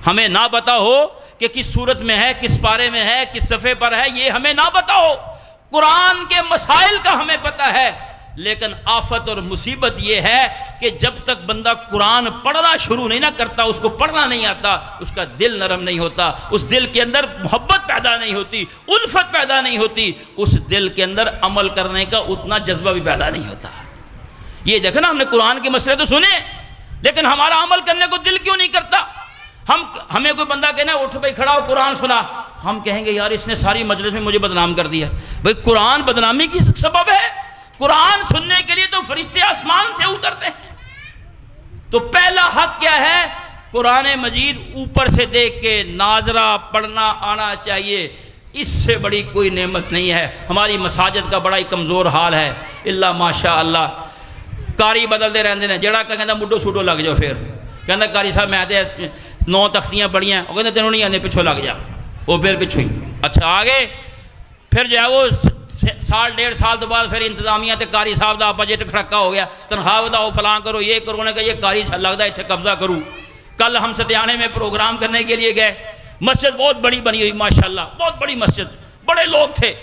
ہمیں نہ پتہ ہو کہ کس صورت میں ہے، کس پارے میں ہے، کس صفحے پر ہے، یہ ہمیں نہ پتہ ہو۔ قرآن کے مسائل کا ہمیں پتہ ہے، لیکن آفت اور مصیبت یہ ہے کہ جب تک بندہ قرآن پڑھنا شروع نہیں نہ کرتا، اس کو پڑھنا نہیں آتا، اس کا دل نرم نہیں ہوتا، اس دل کے اندر محبت پیدا نہیں ہوتی، الفت پیدا نہیں ہوتی، اس دل کے اندر عمل کرنے کا اتنا جذبہ بھی پیدا نہیں ہوتا۔ یہ دیکھیں نا، ہم نے قرآن کے مسئلے تو سنے، لیکن ہمارا عمل کرنے کو دل کیوں نہیں کرتا؟ ہمیں کوئی بندہ کہنا اٹھ بھائی کھڑا ہو قرآن سنا، ہم کہیں گے یار اس نے ساری مجلس میں مجھے بدنام کر دیا۔ بھائی قرآن بدنامی کی سبب ہے؟ قرآن سننے کے لیے تو فرشتے آسمان سے اترتے ہیں۔ تو پہلا حق کیا ہے؟ قرآن مجید اوپر سے دیکھ کے ناظرہ پڑھنا آنا چاہیے، اس سے بڑی کوئی نعمت نہیں ہے۔ ہماری مساجد کا بڑا ہی کمزور حال ہے، اللہ ماشاء اللہ کاری بدلتے رہتے ہیں۔ جڑا کہنا مڈو سوڈو لگ جاؤ، پھر کہنا کاری صاحب میں تے 9 تختیاں پڑھیاں، وہ کہتے تینوں نہیں آنے، پچھو لگ جا، وہ پھر پچھو ہی۔ اچھا آگے پھر جو ہے وہ سال 1.5 سال تو بعد پھر انتظامیہ تے قاری صاحب دا بجٹ کھڑکا ہو گیا، تنخواہ وداؤ فلاں کرو، یہ کرو، نے کہا یہ قاری چھل لگتا ہے اتنے قبضہ کروں۔ کل ہم ستیانے میں پروگرام کرنے کے لیے گئے، مسجد بہت بڑی بنی ہوئی ماشاءاللہ، بہت بڑی مسجد، بڑے لوگ تھے۔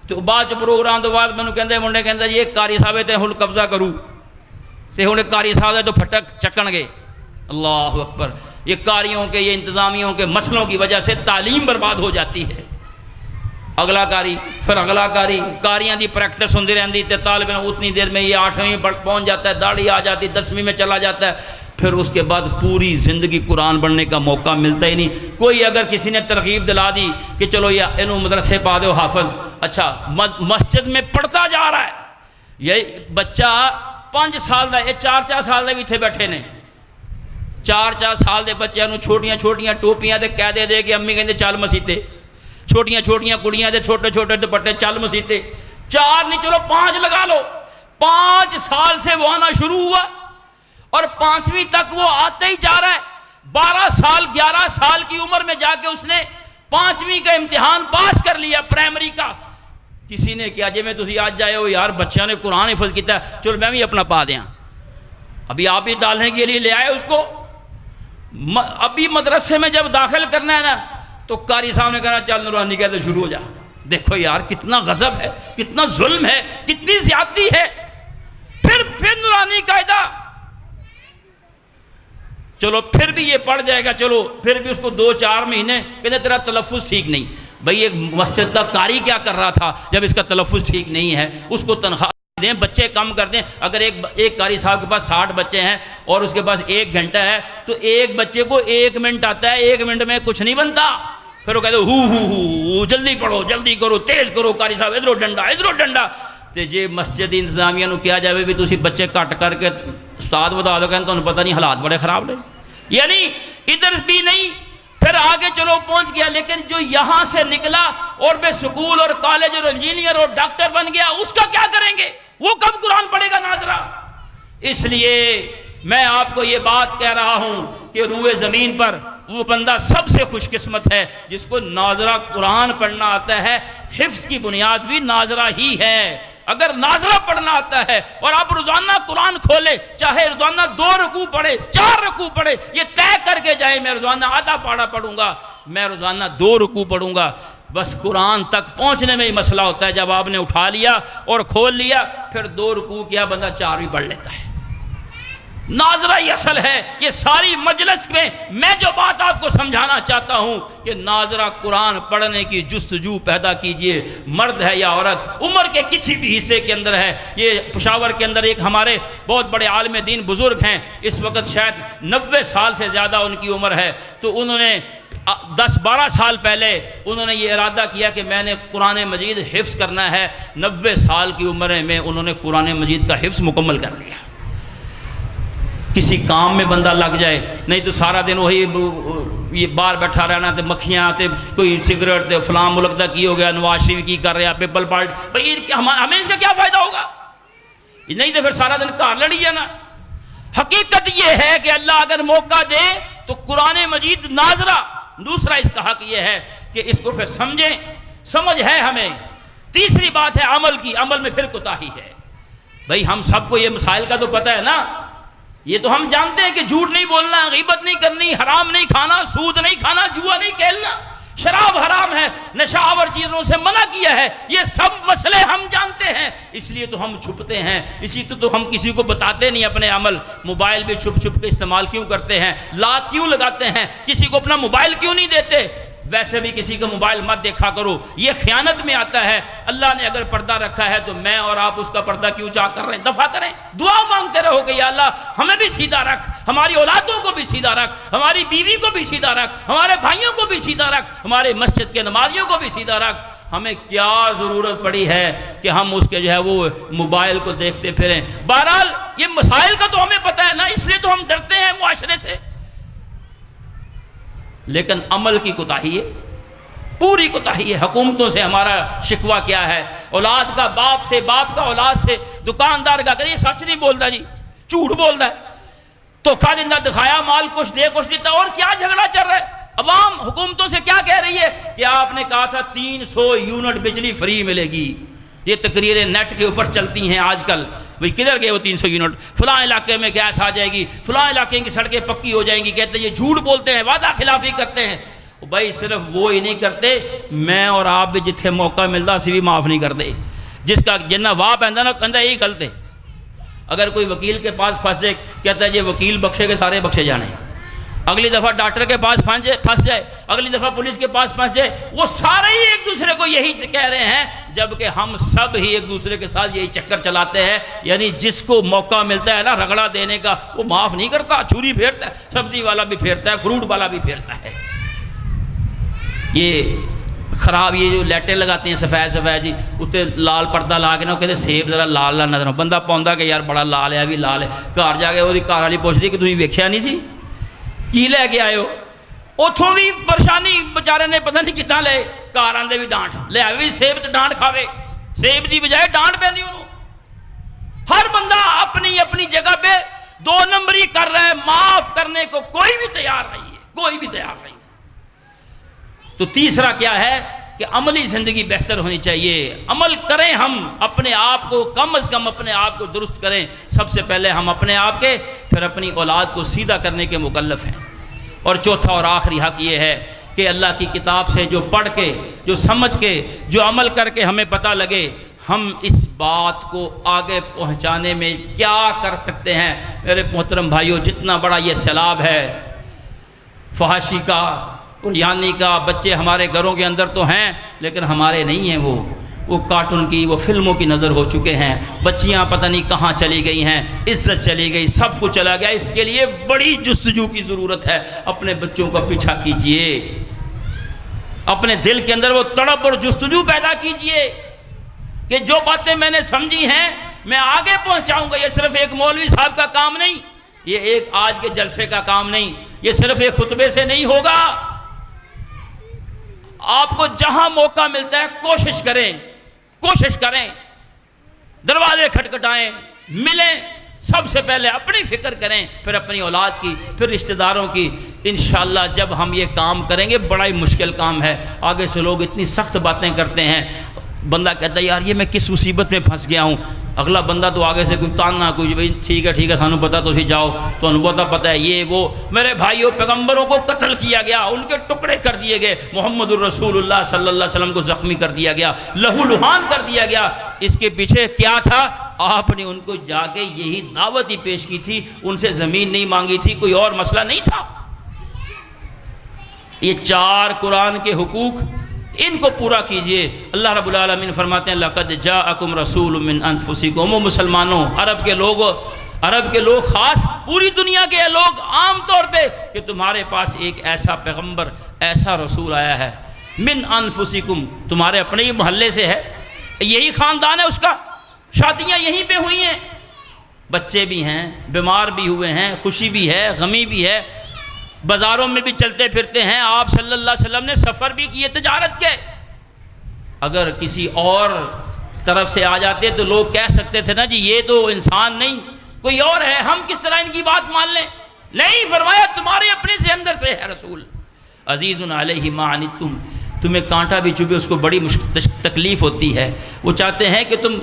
تو بعد پروگرام تو بعد مینوں کہندے منڈے کہندا یہ قاری صاحب تے ہن قبضہ کروں تے ہن قاری صاحب تو پھٹک چکن گے۔ اللہ اکبر! یہ قاریوں کے، یہ انتظامیوں کے مسئلوں کی وجہ سے تعلیم برباد ہو جاتی ہے۔ اگلا قاری، پھر اگلا قاری، قاریاں دی پریکٹس ہوندی رہندی تے طالب علم اتنی دیر میں یہ 8ویں پہنچ جاتا ہے، داڑھی آ جاتی، 10ویں میں چلا جاتا ہے، پھر اس کے بعد پوری زندگی قرآن پڑھنے کا موقع ملتا ہی نہیں۔ کوئی اگر کسی نے ترغیب دلا دی کہ چلو یہ انہوں مدرسے پا دو حافظ، اچھا مسجد میں پڑھتا جا رہا ہے، یہ بچہ 5 سال دا، یہ 4 سال دے بھی تھے بیٹھے نے، 4 سال دے بچے انہوں چھوٹیاں چھوٹیاں ٹوپیاں دے کہہ دے کہ امی کہندے چل مسیتے، چھوٹیاں چھوٹیاں کڑیاں دے چھوٹے چھوٹے دوپٹے چل مسیتے، 4 نہیں چلو 5 لگا لو۔ 5 سال سے وہ آنا شروع ہوا اور 5ویں تک وہ آتے ہی جا رہا ہے۔ 12 سال 11 سال کی عمر میں جا کے اس نے 5ویں کا امتحان پاس کر لیا پرائمری کا۔ کسی نے کیا جی میں تسی آج جائے ہو یار بچیاں نے قرآن حفظ کیتا ہے، چلو میں بھی اپنا پا دیاں، ابھی آپ ہی ڈالنے کے لیے لے آئے اس کو۔ ابھی مدرسے میں جب داخل کرنا ہے نا تو قاری صاحب نے کہنا چل نورانی کہتے شروع ہو جا۔ دیکھو یار کتنا غضب ہے، کتنا ظلم ہے، کتنی زیادتی ہے۔ پھر نورانی قاعدہ، چلو پھر بھی یہ پڑھ جائے گا، چلو پھر بھی اس کو 2-4 مہینے کہتے تیرا تلفظ ٹھیک نہیں۔ بھئی ایک مسجد کا قاری کیا کر رہا تھا جب اس کا تلفظ ٹھیک نہیں ہے؟ اس کو تنخواہ دیں، بچے کم کر دیں۔ اگر ایک قاری صاحب کے پاس 60 بچے ہیں اور اس کے پاس 1 گھنٹہ ہے تو ایک بچے کو 1 منٹ آتا ہے، 1 منٹ میں کچھ نہیں بنتا۔ پھر وہ کہتے ہو جلدی پڑھو، جلدی کرو، تیز کرو، قاری صاحب ادھرو ڈنڈا ادھرو ڈنڈا۔ تے جے مسجد انتظامیہ نو کیا جائے بھی تسی بچے کٹ کر کے استاد بتا دو، کہتے تمہیں پتہ نہیں حالات بڑے خراب رہے، یعنی ادھر بھی نہیں۔ پھر آگے چلو پہنچ گیا، لیکن جو یہاں سے نکلا اور بے سکول اور کالج اور انجینئر اور ڈاکٹر بن گیا، اس کا کیا کریں گے؟ وہ کب قرآن پڑھے گا ناظرہ؟ اس لیے میں آپ کو یہ بات کہہ رہا ہوں کہ روئے زمین پر وہ بندہ سب سے خوش قسمت ہے جس کو ناظرہ قرآن پڑھنا آتا ہے۔ حفظ کی بنیاد بھی ناظرہ ہی ہے۔ اگر ناظرہ پڑھنا آتا ہے اور آپ روزانہ قرآن کھولے، چاہے روزانہ 2 رکوع پڑھے، 4 رکوع پڑھے، یہ طے کر کے جائے میں روزانہ آدھا پارہ پڑھوں گا، میں روزانہ 2 رکوع پڑھوں گا، بس قرآن تک پہنچنے میں ہی مسئلہ ہوتا ہے۔ جب آپ نے اٹھا لیا اور کھول لیا، پھر 2 رکوع کیا بندہ 4 بھی پڑھ لیتا ہے۔ ناظرہ ہی اصل ہے۔ یہ ساری مجلس میں جو بات آپ کو سمجھانا چاہتا ہوں کہ ناظرہ قرآن پڑھنے کی جستجو پیدا کیجئے، مرد ہے یا عورت، عمر کے کسی بھی حصے کے اندر ہے۔ یہ پشاور کے اندر ایک ہمارے بہت بڑے عالم دین بزرگ ہیں، اس وقت شاید 90 سال سے زیادہ ان کی عمر ہے، تو انہوں نے 10-12 سال پہلے انہوں نے یہ ارادہ کیا کہ میں نے قرآن مجید حفظ کرنا ہے۔ 90 سال کی عمر میں انہوں نے قرآن مجید کا حفظ مکمل کر لیا۔ کسی کام میں بندہ لگ جائے، نہیں تو سارا دن وہی یہ باہر بیٹھا رہنا تے مکھیاں تے کوئی سگریٹ تے فلاں ملک دا کی ہو گیا، نواز شریف کی کر رہا پیپل پارٹی، بھائی ہمیں اس کا کیا فائدہ ہوگا؟ نہیں تو پھر سارا دن گھر لڑی جانا۔ حقیقت یہ ہے کہ اللہ اگر موقع دے تو قرآن مجید ناظرہ، دوسرا اس کا حق یہ ہے کہ اس کو پھر سمجھیں، سمجھ ہے ہمیں۔ تیسری بات ہے عمل کی، عمل میں پھر کوتاہی ہے۔ بھائی ہم سب کو یہ مسائل کا تو پتہ ہے نا، یہ تو ہم جانتے ہیں کہ جھوٹ نہیں بولنا، غیبت نہیں کرنی، حرام نہیں کھانا، سود نہیں کھانا، جوا نہیں کھیلنا، شراب حرام ہے، نشہ آور چیزوں سے منع کیا ہے، یہ سب مسئلے ہم جانتے ہیں، اس لیے تو ہم چھپتے ہیں، اسی تو ہم کسی کو بتاتے نہیں اپنے عمل۔ موبائل بھی چھپ چھپ کے استعمال کیوں کرتے ہیں، لات کیوں لگاتے ہیں، کسی کو اپنا موبائل کیوں نہیں دیتے؟ ویسے بھی کسی کا موبائل مت دیکھا کرو، یہ خیانت میں آتا ہے۔ اللہ نے اگر پردہ رکھا ہے تو میں اور آپ اس کا پردہ کیوں چاک کر رہے ہیں؟ دفع کریں، دعا مانگتے رہو کہ یا اللہ ہمیں بھی سیدھا رکھ، ہماری اولادوں کو بھی سیدھا رکھ، ہماری بیوی کو بھی سیدھا رکھ، ہمارے بھائیوں کو بھی سیدھا رکھ، ہمارے مسجد کے نمازیوں کو بھی سیدھا رکھ۔ ہمیں کیا ضرورت پڑی ہے کہ ہم اس کے جو ہے وہ موبائل کو دیکھتے پھریں؟ بہرحال یہ مسائل کا تو ہمیں پتہ ہے نا، اس لیے تو ہم ڈرتے ہیں معاشرے سے۔ لیکن عمل کی کوتاہی ہے، پوری کوتاہی ہے۔ حکومتوں سے ہمارا شکوہ کیا ہے؟ اولاد کا باپ سے، باپ کا اولاد سے، دکاندار کا کہ یہ سچ نہیں بولتا جی، جھوٹ بولتا ہے، دھوکہ دندہ دکھایا، مال کچھ دے کچھ دیتا، اور کیا جھگڑا چل رہا ہے؟ عوام حکومتوں سے کیا کہہ رہی ہے کہ آپ نے کہا تھا 300 یونٹ بجلی فری ملے گی، یہ تقریریں نیٹ کے اوپر چلتی ہیں آج کل، بھئی کدھر گئے وہ 300 یونٹ؟ فلاں علاقے میں گیس آ جائے گی، فلاں علاقے کی سڑکیں پکی ہو جائیں گی، کہتے ہیں یہ جھوٹ بولتے ہیں، وعدہ خلافی کرتے ہیں۔ بھائی صرف وہ ہی نہیں کرتے، میں اور آپ بھی جتھے موقع ملتا اسی بھی معاف نہیں کرتے۔ جس کا جنہ واہ پہنتا نا کہتا یہی غلط ہے۔ اگر کوئی وکیل کے پاس پھنس جائے، کہتا ہے یہ وکیل بخشے کے سارے بخشے جانے، اگلی دفعہ ڈاکٹر کے پاس پھنس جائے، اگلی دفعہ پولیس کے پاس پھنس جائے، وہ سارے ہی ایک دوسرے کو یہی کہہ رہے ہیں، جبکہ ہم سب ہی ایک دوسرے کے ساتھ یہی چکر چلاتے ہیں۔ یعنی جس کو موقع ملتا ہے نا رگڑا دینے کا، وہ معاف نہیں کرتا، چھری پھیرتا ہے، سبزی والا بھی پھیرتا ہے، فروٹ والا بھی پھیرتا ہے۔ یہ خراب یہ جو لائٹیں لگاتے ہیں سفید جی، اتنے لال پردہ لا کے نا کہتے سیب ذرا لال لال نظر، بندہ پاؤندا کہ یار بڑا لال ہے، بھی لال ہے، گھر جا کے وہ گھر والی پوچھتی کہ تھی ویکھیا نہیں سی کی لے کے آئے ہو؟ اتوں بھی پریشانی بیچارے نے پتہ نہیں کتنا لے، گھر آندے بھی ڈانٹ لے، بھی سیب تو ڈانٹ کھاوے، سیب دی بجائے ڈانٹ پہنی انہوں۔ ہر بندہ اپنی اپنی جگہ پہ 2 نمبری کر رہا ہے، معاف کرنے کو کوئی بھی تیار نہیں ہے، کوئی بھی تیار نہیں ہے۔ تو تیسرا کیا ہے کہ عملی زندگی بہتر ہونی چاہیے، عمل کریں، ہم اپنے آپ کو کم از کم اپنے آپ کو درست کریں، سب سے پہلے ہم اپنے آپ کے، پھر اپنی اولاد کو سیدھا کرنے کے مکلف ہیں۔ اور چوتھا اور آخری حق یہ ہے کہ اللہ کی کتاب سے جو پڑھ کے، جو سمجھ کے، جو عمل کر کے ہمیں پتہ لگے ہم اس بات کو آگے پہنچانے میں کیا کر سکتے ہیں۔ میرے محترم بھائیوں، جتنا بڑا یہ سیلاب ہے فحاشی کا، یعنی کا، بچے ہمارے گھروں کے اندر تو ہیں لیکن ہمارے نہیں ہیں، وہ کارٹون کی، وہ فلموں کی نظر ہو چکے ہیں، بچیاں پتہ نہیں کہاں چلی گئی ہیں، عزت چلی گئی، سب کچھ چلا گیا۔ اس کے لیے بڑی جستجو کی ضرورت ہے۔ اپنے بچوں کا پیچھا کیجئے، اپنے دل کے اندر وہ تڑپ اور جستجو پیدا کیجئے کہ جو باتیں میں نے سمجھی ہیں میں آگے پہنچاؤں گا۔ یہ صرف ایک مولوی صاحب کا کام نہیں، یہ ایک آج کے جلسے کا کام نہیں، یہ صرف ایک خطبے سے نہیں ہوگا۔ آپ کو جہاں موقع ملتا ہے کوشش کریں، دروازے کھٹکھٹائیں، ملیں، سب سے پہلے اپنی فکر کریں، پھر اپنی اولاد کی، پھر رشتہ داروں کی۔ انشاءاللہ جب ہم یہ کام کریں گے، بڑا ہی مشکل کام ہے، آگے سے لوگ اتنی سخت باتیں کرتے ہیں، بندہ کہتا ہے یار یہ میں کس مصیبت میں پھنس گیا ہوں، اگلا بندہ تو آگے سے کوئی تاننا، کوئی بھائی ٹھیک ہے سانو پتا تو جاؤ، تو انبوتا پتہ ہے یہ وہ۔ میرے بھائیوں، پیغمبروں کو قتل کیا گیا، ان کے ٹکڑے کر دیے گئے، محمد الرسول اللہ صلی اللہ علیہ وسلم کو زخمی کر دیا گیا، لہو لہان کر دیا گیا۔ اس کے پیچھے کیا تھا؟ آپ نے ان کو جا کے یہی دعوت ہی پیش کی تھی، ان سے زمین نہیں مانگی تھی، کوئی اور مسئلہ نہیں تھا۔ یہ 4 قرآن کے حقوق، ان کو پورا کیجئے۔ اللہ رب العالمین فرماتے ہیں لَقَدْ جَاءَكُمْ رَسُولٌ مِّنْ أَنفُسِكُمْ۔ وہ مسلمانوں، عرب کے لوگ خاص، پوری دنیا کے لوگ عام طور پہ، کہ تمہارے پاس ایک ایسا پیغمبر، ایسا رسول آیا ہے، من انفسکم، تمہارے اپنے ہی محلے سے ہے، یہی خاندان ہے اس کا، شادیاں یہیں پہ ہوئی ہیں، بچے بھی ہیں، بیمار بھی ہوئے ہیں، خوشی بھی ہے، غمی بھی ہے، بازاروں میں بھی چلتے پھرتے ہیں، آپ صلی اللہ علیہ وسلم نے سفر بھی کیے، تجارت کے۔ اگر کسی اور طرف سے آ جاتے تو لوگ کہہ سکتے تھے نا جی یہ تو انسان نہیں کوئی اور ہے، ہم کس طرح ان کی بات مان لیں؟ نہیں، فرمایا تمہارے اپنے سے اندر سے ہے رسول۔ عزیز علیہ ما عنتم، تمہیں کانٹا بھی چبھے اس کو بڑی تکلیف ہوتی ہے، وہ چاہتے ہیں کہ تم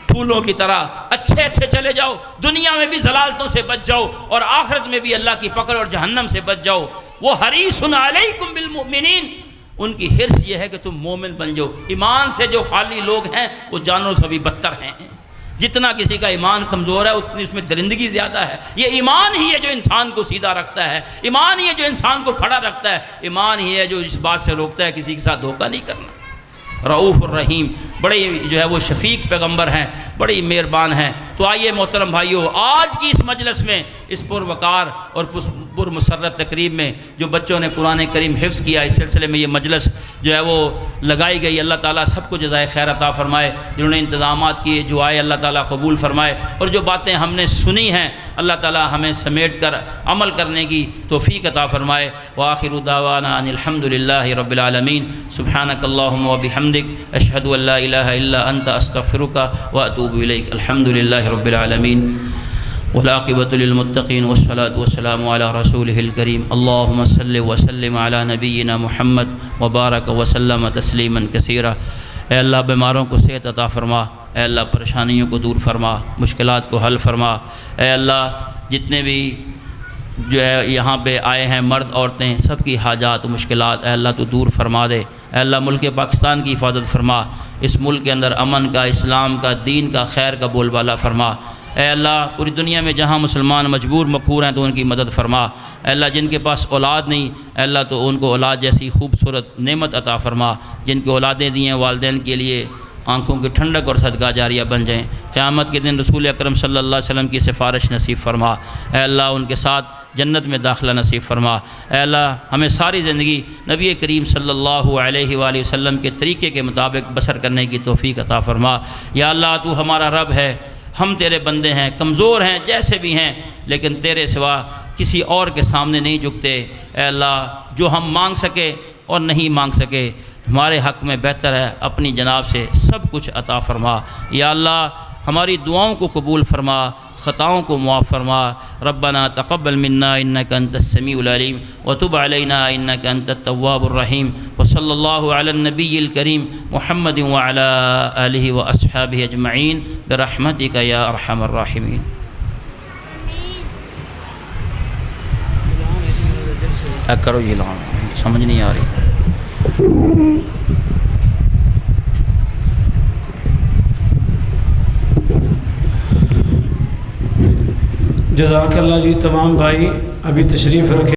پھولوں کی طرح اچھے اچھے چلے جاؤ، دنیا میں بھی ضلالتوں سے بچ جاؤ اور آخرت میں بھی اللہ کی پکڑ اور جہنم سے بچ جاؤ۔ وہ حریص علیکم بالمؤمنین، ان کی حرص یہ ہے کہ تم مومن بن جاؤ۔ ایمان سے جو خالی لوگ ہیں وہ جانوروں سے بھی بدتر ہیں۔ جتنا کسی کا ایمان کمزور ہے اتنی اس میں درندگی زیادہ ہے۔ یہ ایمان ہی ہے جو انسان کو سیدھا رکھتا ہے، ایمان ہی ہے جو انسان کو کھڑا رکھتا ہے، ایمان ہی ہے جو اس بات سے روکتا ہے کسی کے ساتھ دھوکہ نہیں کرنا۔ رؤوف الرحیم، بڑے جو ہے وہ شفیق پیغمبر ہیں، بڑی مہربان ہیں۔ تو آئیے محترم بھائیو، آج کی اس مجلس میں، اس پروقار اور پرمسرت تقریب میں جو بچوں نے قرآن کریم حفظ کیا، اس سلسلے میں یہ مجلس جو ہے وہ لگائی گئی، اللہ تعالیٰ سب کو جزائے خیر عطا فرمائے۔ جنہوں نے انتظامات کیے، جو آئے، اللہ تعالیٰ قبول فرمائے، اور جو باتیں ہم نے سنی ہیں اللہ تعالیٰ ہمیں سمیٹ کر عمل کرنے کی توفیق عطا فرمائے۔ وآخر دعوانا ان الحمد للہ رب العالمین، سبحانک اللہم وبحمدک، اشہد ان لا الہ الا انت، استغفرک واتوب الیک۔ الحمد للہ رب العالمین، والعاقبۃ للمتقین، والصلاۃ والسلام علی رسولہ الکریم۔ اللہم صل وسلم علی نبینا محمد وبارک وسلم تسلیما کثیرا۔ اے اللہ بیماروں کو صحت عطا فرما، اے اللہ پریشانیوں کو دور فرما، مشکلات کو حل فرما۔ اے اللہ جتنے بھی جو ہے یہاں پہ آئے ہیں مرد عورتیں، سب کی حاجات و مشکلات اے اللہ تو دور فرما دے۔ اے اللہ ملک پاکستان کی حفاظت فرما، اس ملک کے اندر امن کا، اسلام کا، دین کا، خیر کا بول بالا فرما۔ اے اللہ پوری دنیا میں جہاں مسلمان مجبور مقہور ہیں تو ان کی مدد فرما۔ اے اللہ جن کے پاس اولاد نہیں، اے اللہ تو ان کو اولاد جیسی خوبصورت نعمت عطا فرما۔ جن کو اولادیں دی ہیں والدین کے لیے آنکھوں کی ٹھنڈک اور صدقہ جاریہ بن جائیں۔ قیامت کے دن رسول اکرم صلی اللہ علیہ وسلم کی سفارش نصیب فرما۔ اے اللہ ان کے ساتھ جنت میں داخلہ نصیب فرما۔ اے اللہ ہمیں ساری زندگی نبی کریم صلی اللہ علیہ وآلہ وسلم کے طریقے کے مطابق بسر کرنے کی توفیق عطا فرما۔ یا اللہ تو ہمارا رب ہے، ہم تیرے بندے ہیں، کمزور ہیں جیسے بھی ہیں، لیکن تیرے سوا کسی اور کے سامنے نہیں جھکتے۔ اے اللہ جو ہم مانگ سکے اور نہیں مانگ سکے ہمارے حق میں بہتر ہے اپنی جناب سے سب کچھ عطا فرما۔ یا اللہ ہماری دعاؤں کو قبول فرما، خطاؤں کو معاف فرما۔ ربنا تقبل منا انک انت السمیع العلیم وتب علینا انک انت التواب الرحیم، وصلی اللہ علی النبی الکریم محمد وعلی آلہ واصحابہ اجمعین برحمتک یا ارحم الراحمین۔ کرو یہ لام سمجھ نہیں آ رہی۔ جزاک اللہ جی۔ تمام بھائی ابھی تشریف رکھے۔